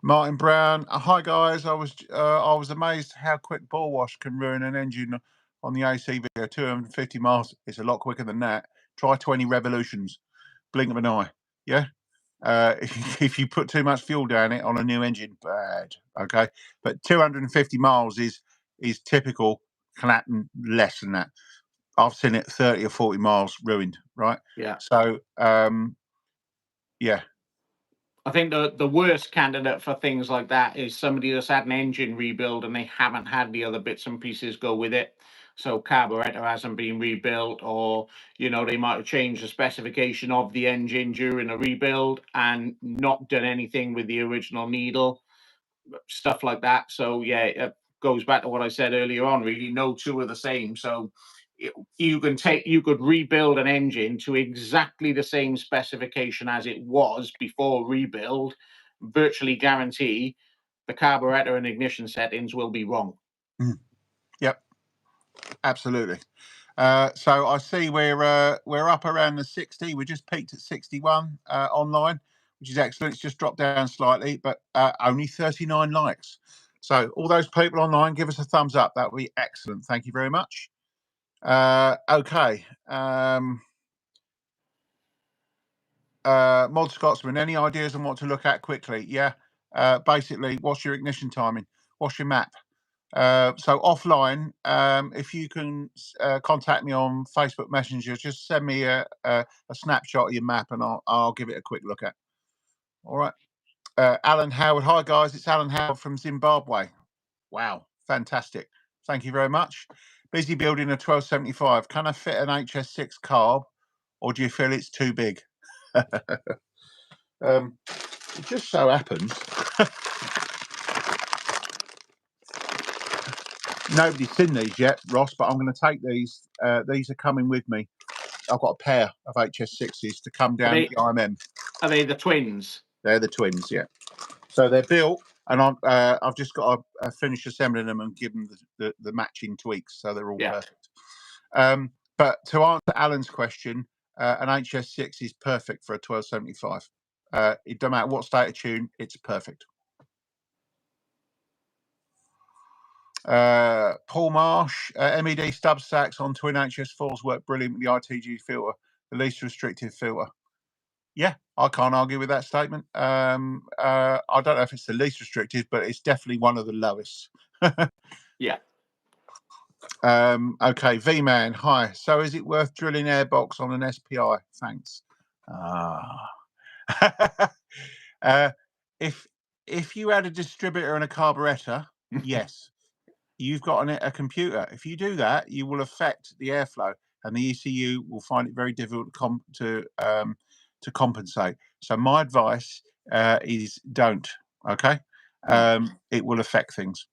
Martin Brown. Hi guys. I was amazed how quick ball wash can ruin an engine on the AC video. 250 miles. It's a lot quicker than that. Try 20 revolutions. Blink of an eye. Yeah. If you put too much fuel down it on a new engine, bad. Okay, but 250 miles is typical. Can happen less than that. I've seen it 30 or 40 miles ruined, right? Yeah. So, yeah. I think the worst candidate for things like that is somebody that's had an engine rebuild and they haven't had the other bits and pieces go with it. So carburettor hasn't been rebuilt, or they might have changed the specification of the engine during a rebuild and not done anything with the original needle, stuff like that. So yeah, it goes back to what I said earlier on. Really, no two are the same. So you could rebuild an engine to exactly the same specification as it was before rebuild. Virtually guarantee the carburetor and ignition settings will be wrong. Yep, absolutely. So I see we're up around the 60. We just peaked at 61 online, which is excellent. It's just dropped down slightly, but only 39 likes. So all those people online, give us a thumbs up. That would be excellent. Thank you very much. Okay. Mod Scotsman, any ideas on what to look at quickly? Yeah. Basically, what's your ignition timing? What's your map? So offline, if you can contact me on Facebook Messenger, just send me a snapshot of your map and I'll give it a quick look at. All right. Alan Howard. Hi, guys. It's Alan Howard from Zimbabwe. Wow. Fantastic. Thank you very much. Busy building a 1275. Can I fit an HS6 carb or do you feel it's too big? It just so happens nobody's seen these yet, Ross, but I'm going to take these. These are coming with me. I've got a pair of HS6s to come down the IMM. Are they the twins? They're the twins, yeah. So they're built, and I've just got to finish assembling them and give them the matching tweaks, so they're all perfect. But to answer Alan's question, an HS6 is perfect for a 1275. It doesn't matter what state of tune, it's perfect. Paul Marsh, MED stub stacks on twin HS4s work brilliant with the ITG filter, the least restrictive filter. Yeah, I can't argue with that statement. I don't know if it's the least restrictive, but it's definitely one of the lowest. Yeah. Okay, V-Man, hi. So is it worth drilling airbox on an SPI? Thanks. If you had a distributor and a carburettor, yes. You've got a computer. If you do that, you will affect the airflow, and the ECU will find it very difficult to compensate. So my advice is don't. Okay, it will affect things.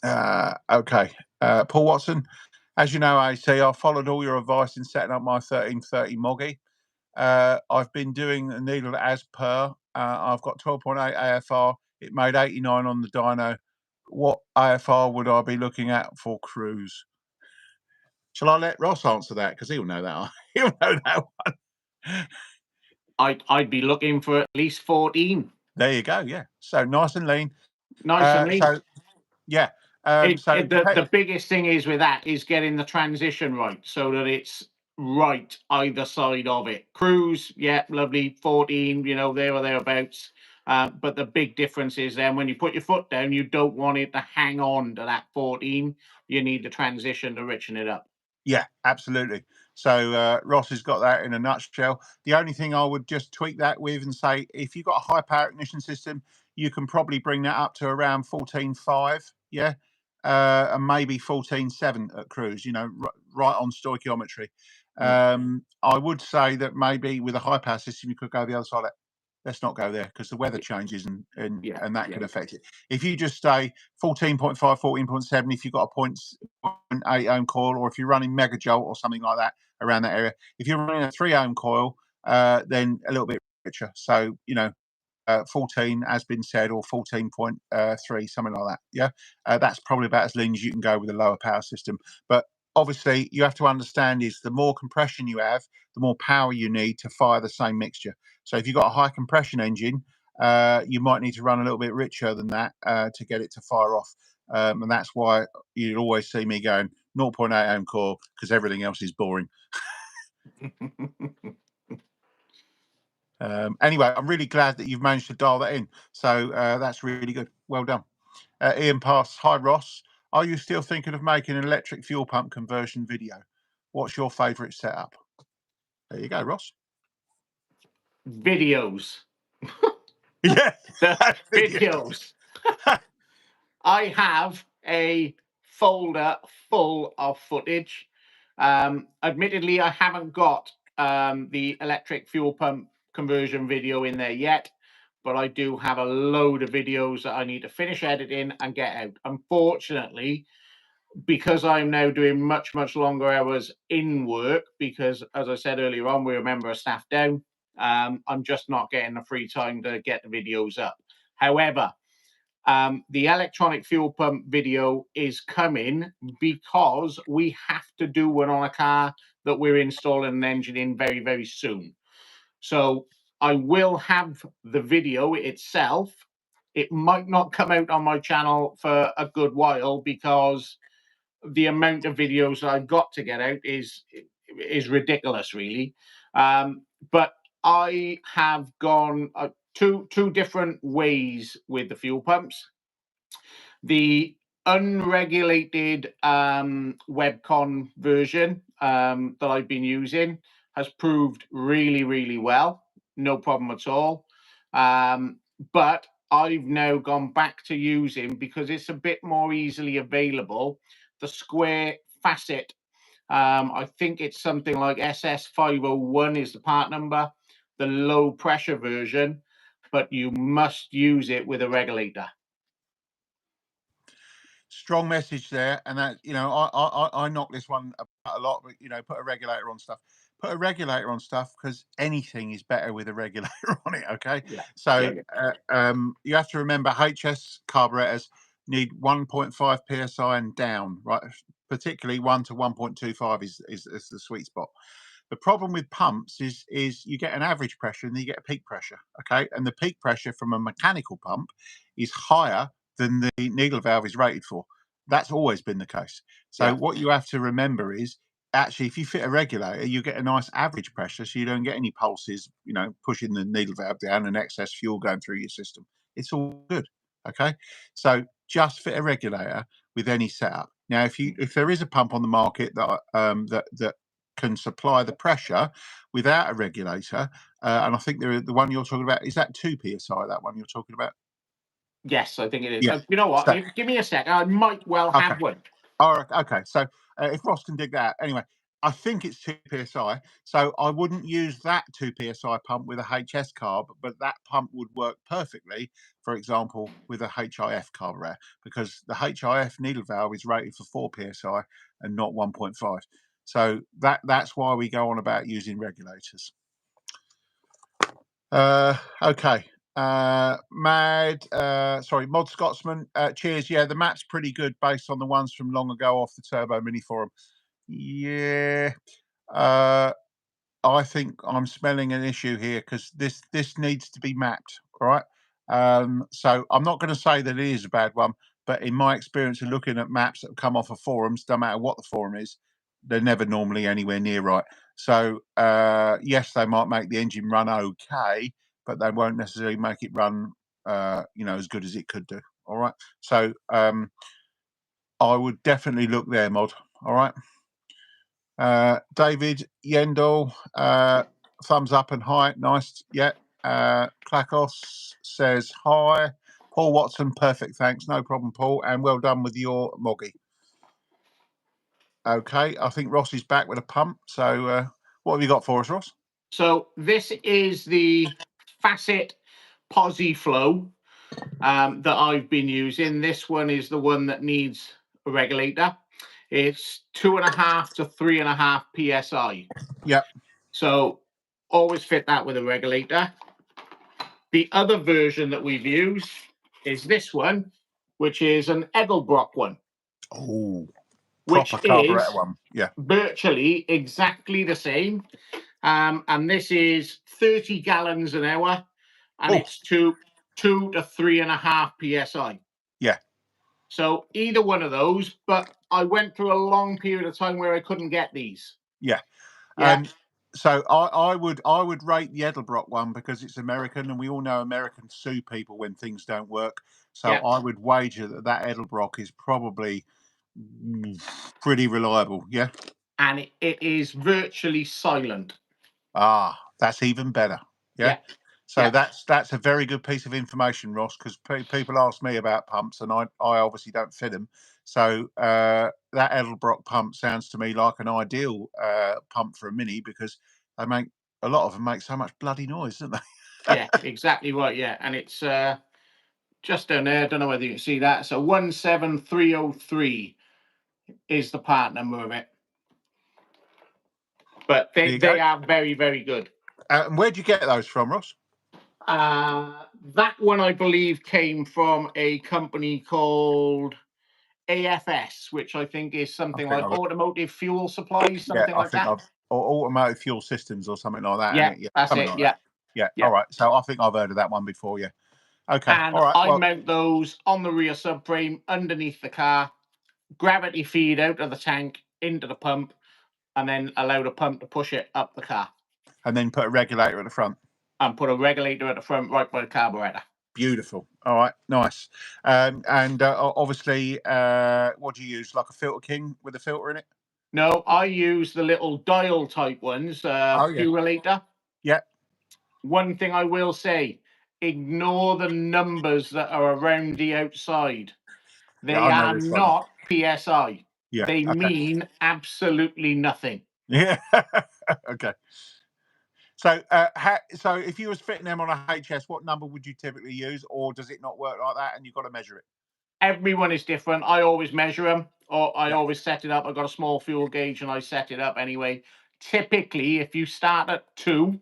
Okay, Paul Watson, as you know, AC, I followed all your advice in setting up my 1330 Moggy. I've been doing a needle as per. I've got 12.8 AFR. It made 89 on the dyno. What AFR would I be looking at for cruise? Shall I let Ross answer that? Because he'll know that. He'll know that one. I'd be looking for at least 14. There you go. Yeah. So nice and lean. Nice and lean. So yeah. The biggest thing is with that is getting the transition right so that it's right either side of it. Cruise, yeah, lovely, 14, there or thereabouts. But the big difference is then when you put your foot down, you don't want it to hang on to that 14. You need the transition to richen it up. Yeah, absolutely. So Ross has got that in a nutshell. The only thing I would just tweak that with and say, if you've got a high power ignition system, you can probably bring that up to around 14.5, yeah, and maybe 14.7 at cruise, right on stoichiometry. I would say that maybe with a high power system, you could go the other side. Let's not go there because the weather changes and that can affect it. If you just stay 14.5, 14.7, if you've got a 0.8 ohm coil, or if you're running megajolt or something like that around that area, if you're running a 3 ohm coil, then a little bit richer. So 14 has been said, or 14.3, something like that. Yeah, that's probably about as lean as you can go with a lower power system. But obviously, you have to understand is the more compression you have, the more power you need to fire the same mixture. So if you've got a high compression engine, you might need to run a little bit richer than that to get it to fire off. And that's why you'd always see me going 0.8 ohm core, because everything else is boring. Anyway, I'm really glad that you've managed to dial that in. So that's really good. Well done. Ian Pass, hi Ross. Are you still thinking of making an electric fuel pump conversion video? What's your favourite setup? There you go, Ross. Videos. Yeah, The video. videos. I have a folder full of footage. Admittedly, I haven't got the electric fuel pump conversion video in there yet, but I do have a load of videos that I need to finish editing and get out. Unfortunately, because I'm now doing much, much longer hours in work, because as I said earlier on, we're a member of staff down, I'm just not getting the free time to get the videos up. However, the electronic fuel pump video is coming because we have to do one on a car that we're installing an engine in very, very soon. So I will have the video itself. It might not come out on my channel for a good while because the amount of videos that I've got to get out is ridiculous, really. But I have gone two different ways with the fuel pumps. The unregulated webcon version that I've been using has proved really, really well. No problem at all. But I've now gone back to using, because it's a bit more easily available, the square facet. I think it's something like SS501 is the part number, the low pressure version, but you must use it with a regulator. Strong message there, and that, you know, I knock this one about a lot, but, you know, put a regulator on stuff. Put a regulator on stuff, because anything is better with a regulator on it. Okay, Yeah. so you have to remember HS carburetors need 1.5 psi and down, right? Particularly 1 to 1.25 is the sweet spot. The problem with pumps is you get an average pressure and then you get a peak pressure. Okay, and the peak pressure from a mechanical pump is higher than the needle valve is rated for. That's always been the case. So Yeah. what you have to remember is, actually, if you fit a regulator, you get a nice average pressure, so you don't get any pulses, you know, pushing the needle valve down and excess fuel going through your system. It's all good. Okay, so just fit a regulator with any setup. Now, if there is a pump on the market that that can supply the pressure without a regulator, and I think the one you're talking about, is that 2 psi, that one you're talking about? Yes, I think it is. Yeah. You know what? So, Give me a sec. I might well okay. have one. All right. Okay. So if Ross can dig that out, anyway, I think it's 2 psi. So I wouldn't use that 2 psi pump with a HS carb, but that pump would work perfectly, for example, with a HIF carburetor, because the HIF needle valve is rated for 4 psi and not 1.5. So that's why we go on about using regulators. Okay. Mod Scotsman, cheers. Yeah, the map's pretty good based on the ones from long ago off the Turbo Mini Forum. Yeah. I think I'm smelling an issue here, because this needs to be mapped, right? So I'm not going to say that it is a bad one, but in my experience of looking at maps that have come off of forums, no matter what the forum is, they're never normally anywhere near right. So yes, they might make the engine run okay, but they won't necessarily make it run you know, as good as it could do. All right. So I would definitely look there, Mod. All right. David Yendall, thumbs up and hi. Nice. Yeah. Klakos says hi. Paul Watson, perfect. Thanks. No problem, Paul. And well done with your moggy. Okay. I think Ross is back with a pump. So what have you got for us, Ross? So this is the Facet Posi Flow that I've been using. This one is the one that needs a regulator. It's 2.5 to 3.5 psi. Yep. So always fit that with a regulator. The other version that we've used is this one, which is an Edelbrock one. Oh, which proper carburettor is one. Yeah. virtually exactly the same. And this is 30 gallons an hour, and it's 2 to 3.5 psi. Yeah. So either one of those, but I went through a long period of time where I couldn't get these. Yeah. So I would rate the Edelbrock one, because it's American, and we all know Americans sue people when things don't work. So I would wager that Edelbrock is probably Pretty reliable, yeah. And it is virtually silent. Ah, that's even better. Yeah. Yeah. So Yeah. that's a very good piece of information, Ross, because people ask me about pumps, and I obviously don't fit them. So that Edelbrock pump sounds to me like an ideal pump for a Mini, because they make a lot of them make so much bloody noise, don't they? Yeah, exactly right. Yeah, and it's just down there. I don't know whether you can see that. So 17303 is the part number of it. But they are very, very good. And where'd you get those from, Ross? That one, I believe, came from a company called AFS, which I think is something like Automotive Fuel Supplies, something like that. Or Automotive Fuel Systems or something like that. Yeah, Isn't it? Yeah, that's something it. like Yeah. that. Yeah. Yeah. All right. So I think I've heard of that one before. Yeah. Okay. And All right. I Well, mount those on the rear subframe underneath the car, gravity feed out of the tank into the pump, and then allow the pump to push it up the car. And then put a regulator at the front. And put a regulator at the front right by the carburettor. Beautiful. All right. Nice. And obviously, what do you use? Like a Filter King with a filter in it? No, I use the little dial type ones, fuel relator. Yeah. One thing I will say, ignore the numbers that are around the outside. They are not PSI. Yeah. They mean absolutely nothing. Yeah. Okay. So, so if you was fitting them on a HS, what number would you typically use, or does it not work like that and you've got to measure it? Everyone is different. I always measure them, or I always set it up. I've got a small fuel gauge and I set it up anyway. Typically, if you start at 2,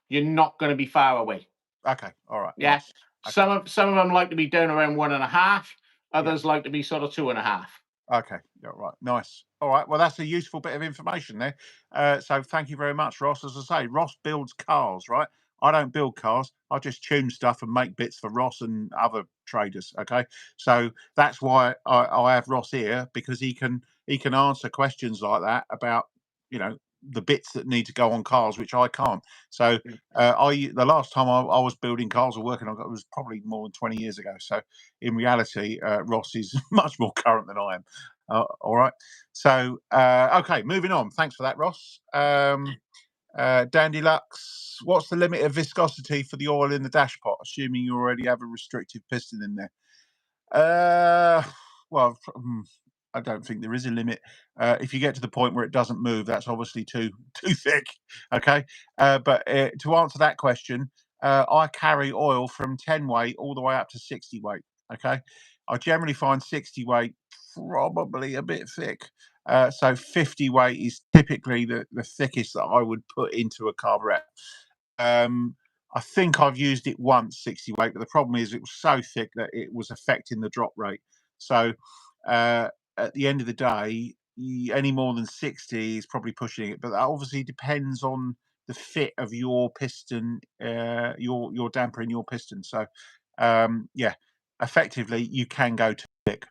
you're not going to be far away. Okay. All right. Yeah. Nice. Okay. Some of them like to be down around 1.5. Others like to be sort of 2.5. Okay. Yeah, right. Nice. All right. Well, that's a useful bit of information there. So thank you very much, Ross. As I say, Ross builds cars, right? I don't build cars. I just tune stuff and make bits for Ross and other traders. Okay. So that's why I have Ross here, because he can answer questions like that about, the bits that need to go on cars, which I can't. So the last time I was building cars or working on it was probably more than 20 years ago. So in reality, Ross is much more current than I am. All right. So okay, moving on. Thanks for that, Ross. Dandy Lux, what's the limit of viscosity for the oil in the dashpot, assuming you already have a restrictive piston in there? Well, I don't think there is a limit. If you get to the point where it doesn't move, that's obviously too thick. Okay. But to answer that question, I carry oil from 10 weight all the way up to 60 weight. Okay. I generally find 60 weight probably a bit thick. So 50 weight is typically the thickest that I would put into a carburettor. I think I've used it once, 60 weight, but the problem is it was so thick that it was affecting the drop rate. So at the end of the day, any more than 60 is probably pushing it, but that obviously depends on the fit of your piston, your damper in your piston. So yeah, effectively you can go too thick.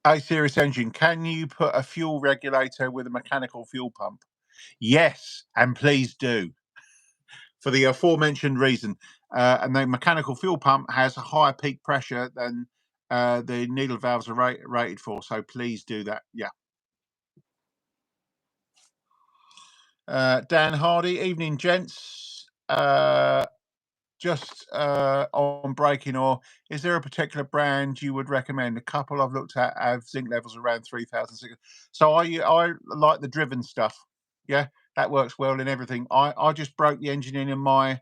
A-Series engine, can you put a fuel regulator with a mechanical fuel pump? Yes, and please do, for the aforementioned reason. And the mechanical fuel pump has a higher peak pressure than the needle valves are rated for, so please do that. Yeah. Dan Hardy, evening, gents. Just on braking oil, is there a particular brand you would recommend? A couple I've looked at have zinc levels around 3,000. So I like the driven stuff. Yeah, that works well in everything. I just broke the engine in my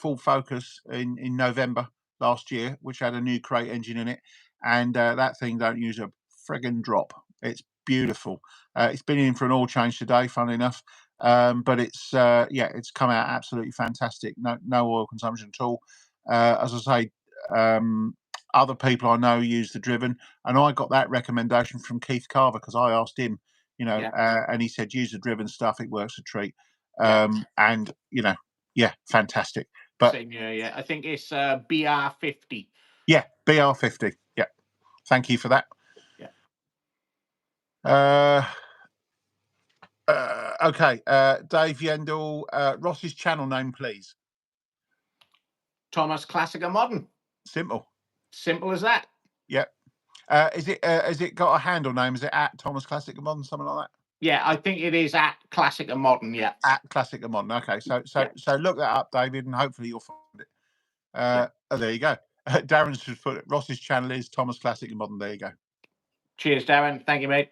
Full Focus in November last year, which had a new crate engine in it, and that thing don't use a friggin' drop. It's beautiful. It's been in for an oil change today, funnily enough. But it's it's come out absolutely fantastic. No oil consumption at all. As I say, other people I know use the driven, and I got that recommendation from Keith Carver because I asked him, and he said use the driven stuff. It works a treat. And fantastic. But same here, yeah. I think it's BR50. Yeah, BR50. Yeah, thank you for that. Yeah. Okay, Dave Yendall, Ross's channel name, please. Thomas Classic and Modern. Simple. Simple as that. Yep. Has it got a handle name? Is it at Thomas Classic and Modern, something like that? Yeah, I think it is at Classic and Modern. Yeah. At Classic and Modern. Okay, so look that up, David, and hopefully you'll find it. Oh, there you go. Darren's just put it. Ross's channel is Thomas Classic and Modern. There you go. Cheers, Darren. Thank you, mate.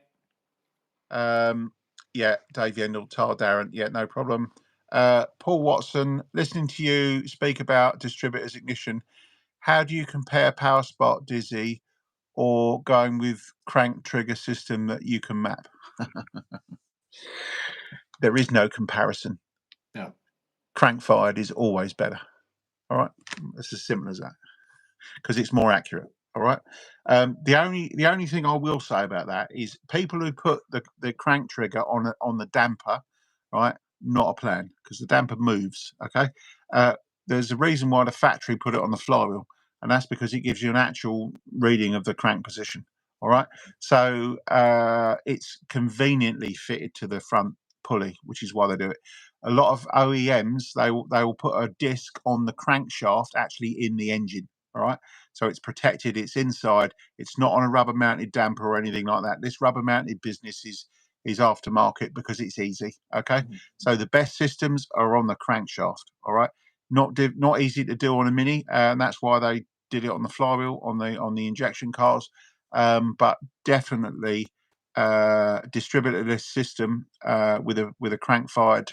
Yeah, Dave Yendall, Tar Darren. Yeah, no problem. Paul Watson, listening to you speak about distributors ignition, how do you compare Power Spot Dizzy or going with crank trigger system that you can map? There is no comparison. No. Crank fired is always better. All right, it's as simple as that, because it's more accurate. All right. The only thing I will say about that is people who put the crank trigger on the damper, right? Not a plan, because the damper moves. Okay. There's a reason why the factory put it on the flywheel, and that's because it gives you an actual reading of the crank position. All right. So it's conveniently fitted to the front pulley, which is why they do it. A lot of OEMs they will put a disc on the crankshaft actually in the engine. All right. So it's protected, it's inside, it's not on a rubber mounted damper or anything like that. This rubber mounted business is aftermarket because it's easy. Okay. So the best systems are on the crankshaft. All right. Not easy to do on a Mini, and that's why they did it on the flywheel on the injection cars. But definitely distributorless system with a crank fired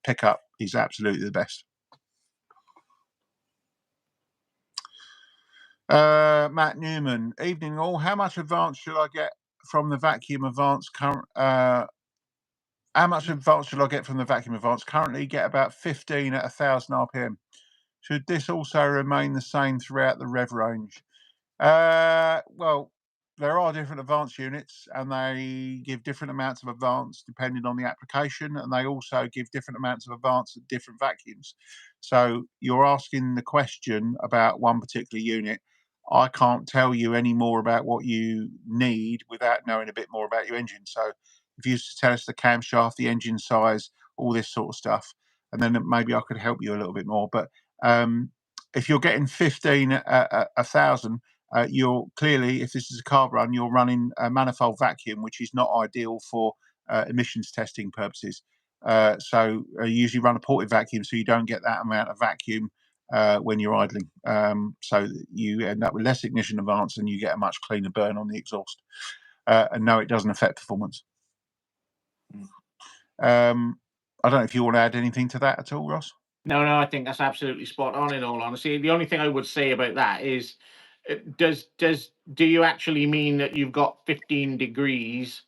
pickup is absolutely the best. Matt Newman, evening all. How much advance should I get from the vacuum advance current? How much advance should I get from the vacuum advance? Currently get about 15 at 1,000 RPM. Should this also remain the same throughout the rev range? Well, there are different advance units, and they give different amounts of advance depending on the application, and they also give different amounts of advance at different vacuums. So you're asking the question about one particular unit. I can't tell you any more about what you need without knowing a bit more about your engine. So if you used to tell us the camshaft, the engine size, all this sort of stuff, and then maybe I could help you a little bit more. But if you're getting 15 at 1,000, you're clearly, if this is a carb run, you're running a manifold vacuum, which is not ideal for emissions testing purposes. So you usually run a ported vacuum, so you don't get that amount of vacuum when you're idling. So you end up with less ignition advance and you get a much cleaner burn on the exhaust. And no, it doesn't affect performance. I don't know if you want to add anything to that at all, Ross. No, I think that's absolutely spot on. In all honesty, the only thing I would say about that is, do you actually mean that you've got 15 degrees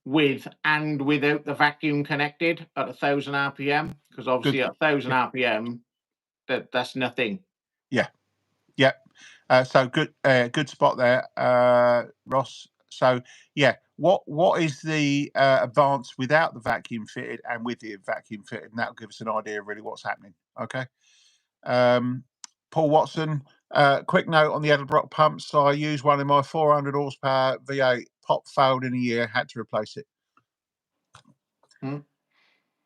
with and without the vacuum connected at 1,000 RPM? Because obviously at 1,000 RPM, that's nothing. Yeah. So good spot there, Ross. So yeah, what is the advance without the vacuum fitted and with the vacuum fitted? And that'll give us an idea of really what's happening. Okay. Paul Watson, quick note on the Edelbrock pumps. I used one in my 400 horsepower V8. Pop failed in a year. Had to replace it.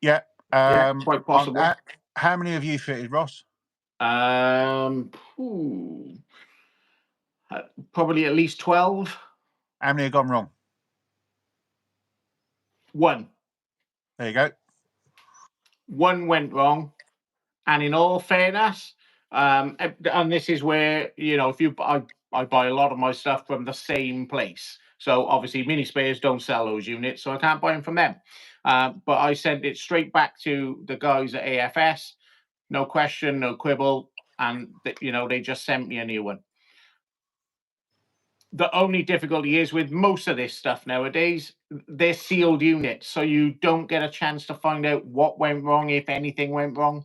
Yeah. Quite possible. How many have you fitted, Ross? Probably at least 12. How many have gone wrong? 1. There you go. 1 went wrong, and in all fairness, and this is where, if I buy a lot of my stuff from the same place. So obviously Mini Spares don't sell those units, so I can't buy them from them. But I sent it straight back to the guys at AFS, no question, no quibble, and they just sent me a new one. The only difficulty is with most of this stuff nowadays, they're sealed units, so you don't get a chance to find out what went wrong, if anything went wrong.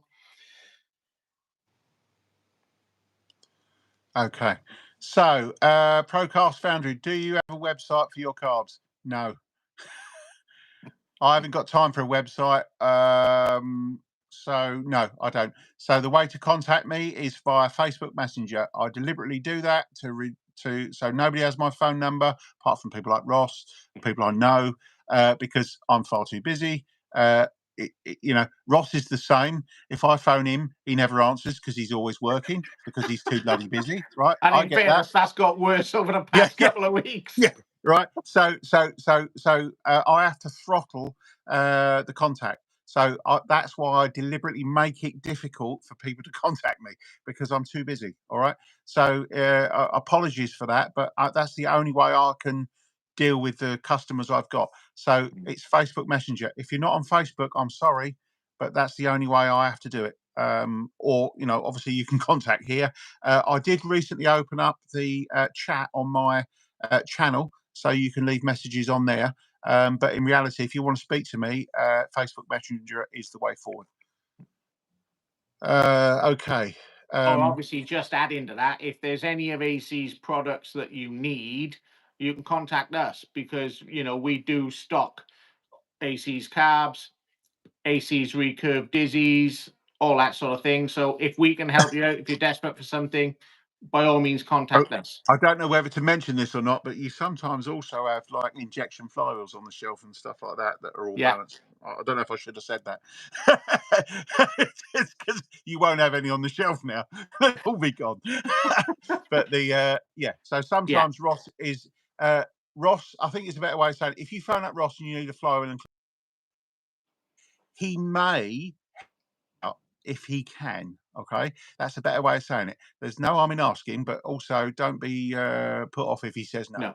Okay. So, Procast Foundry, do you have a website for your carbs? No. I haven't got time for a website. So, no, I don't. So, the way to contact me is via Facebook Messenger. I deliberately do that so nobody has my phone number, apart from people like Ross, people I know, because I'm far too busy. you know, Ross is the same. If I phone him, he never answers because he's always working because he's too bloody busy, right? And I in get fairness, that. that's got worse over the past couple of weeks. Yeah, right. So I have to throttle the contact. So that's why I deliberately make it difficult for people to contact me because I'm too busy. All right. So apologies for that, but that's the only way I can deal with the customers I've got. So it's Facebook Messenger. If you're not on Facebook, I'm sorry, but that's the only way I have to do it. Or, you know, obviously you can contact here. I did recently open up the chat on my channel, so you can leave messages on there. But in reality, if you want to speak to me, Facebook Messenger is the way forward. Okay. Or obviously, just adding to that, if there's any of AC's products that you need, you can contact us because, you know, we do stock AC's carbs, AC's recurve dizzies, all that sort of thing. So if we can help you out, if you're desperate for something, by all means, contact us. I don't know whether to mention this or not, but you sometimes also have like injection flywheels on the shelf and stuff like that that are all balanced. I don't know if I should have said that. It's because you won't have any on the shelf now. They'll all be gone. But the so sometimes Ross is Ross. I think it's a better way of saying it. If you phone up Ross and you need a flywheel, and he may, if he can. Okay, that's a better way of saying it. There's no harm in asking, but also don't be put off if he says no.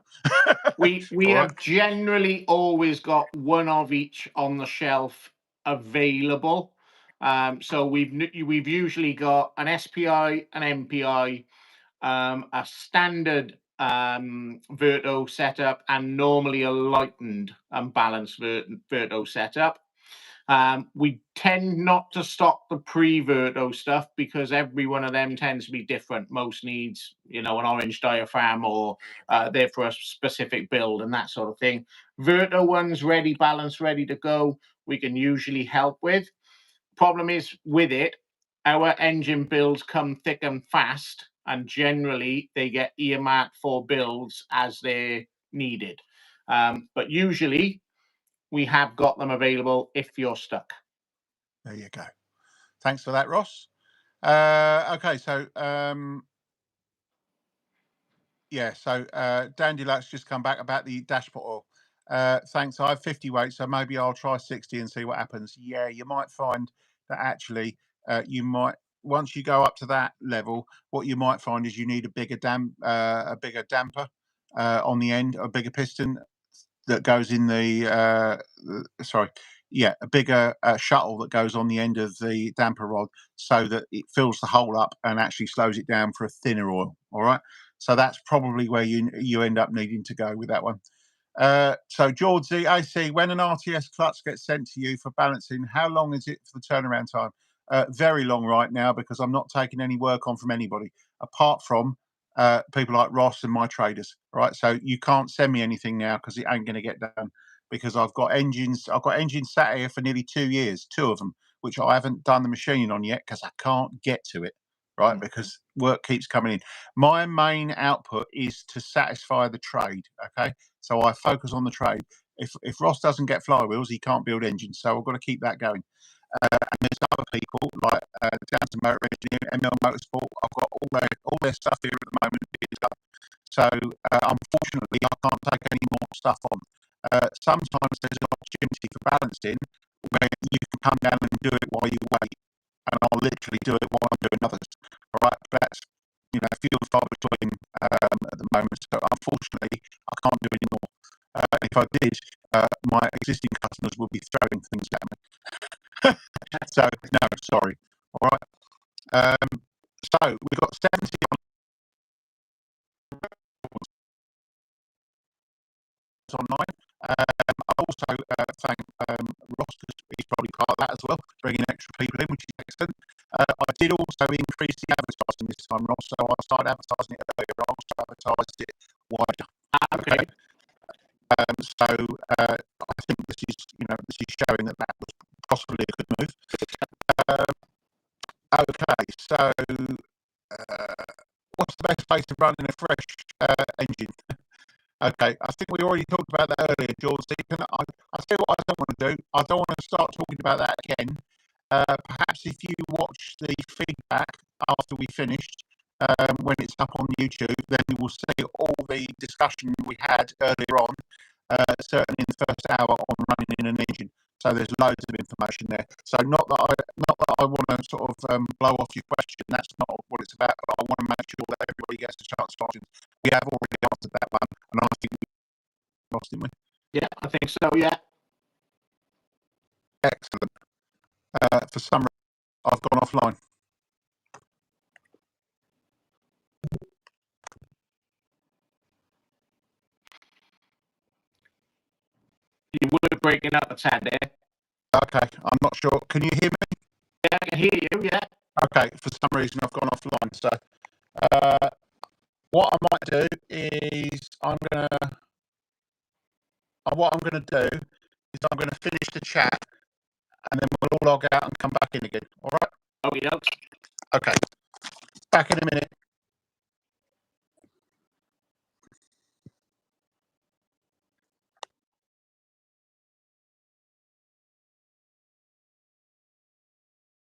We have generally always got one of each on the shelf available. So we've usually got an SPI, an MPI, a standard Verto setup, and normally a lightened and balanced Verto setup. We tend not to stock the pre-Verto stuff because every one of them tends to be different. Most needs, you know, an orange diaphragm or they're for a specific build and that sort of thing. Verto ones ready, balanced, ready to go, we can usually help with. Problem is with it, our engine builds come thick and fast, and generally they get earmarked for builds as they're needed. But usually we have got them available if you're stuck. There you go. Thanks for that, Ross. Okay, so Dan Deluxe just come back about the dashboard oil. Thanks. I have 50 weight, so maybe I'll try 60 and see what happens. Yeah, you might find that actually you might, once you go up to that level, what you might find is you need a bigger damper on the end, a bigger piston that goes in the a bigger shuttle that goes on the end of the damper rod so that it fills the hole up and actually slows it down for a thinner oil. All right, so that's probably where you end up needing to go with that one. So George Z, AC, when an RTS clutch gets sent to you for balancing, how long is it for the turnaround time? Very long right now because I'm not taking any work on from anybody apart from people like Ross and my traders, right? So you can't send me anything now because it ain't going to get done because I've got engines sat here for nearly 2 years, two of them, which I haven't done the machining on yet because I can't get to it, right? Because work keeps coming in. My main output is to satisfy the trade, okay? So I focus on the trade. If Ross doesn't get flywheels, he can't build engines. So I've got to keep that going. And there's other people like Downton Motor Engineering, ML Motorsport. I've got all their stuff here at the moment being done. So unfortunately, I can't take any more stuff on. Sometimes there's an opportunity for balancing where you can come down and do it while you wait, and I'll literally do it while I'm doing others. All right, but that's few and far between at the moment. So unfortunately, I can't do any more. If I did, my existing customers would be throwing things at me. So no, sorry. All right. So we've got 70 online. I also thank Ross because he's probably part of that as well, bringing extra people in, which is excellent. I did also increase the advertising this time, Ross. So I started advertising it earlier. I also advertised it wider. Okay. So I think this is showing that was possibly a good move. Okay, so what's the best place to run in a fresh engine? Okay, I think we already talked about that earlier, George. I tell you what I don't want to do. I don't want to start talking about that Perhaps if you watch the feedback after we finished, when it's up on YouTube, then you will see all the discussion we had earlier on, certainly in the first hour on running in an engine. So there's loads of information there. So not that I want to sort of blow off your question. That's not what it's about. But I want to make sure that everybody gets a chance to answer. We have already answered that one, and I think we lost, didn't we? Yeah, I think so. Yeah. Excellent. For some reason, I've gone offline. You were breaking up a tad there. Okay, I'm not sure. Can you hear me? Yeah, I can hear you. Yeah. Okay, for some reason I've gone offline. So what I might do is I'm gonna finish the chat, and then we'll all log out and come back in again. All right? Okay. Okay. Back in a minute.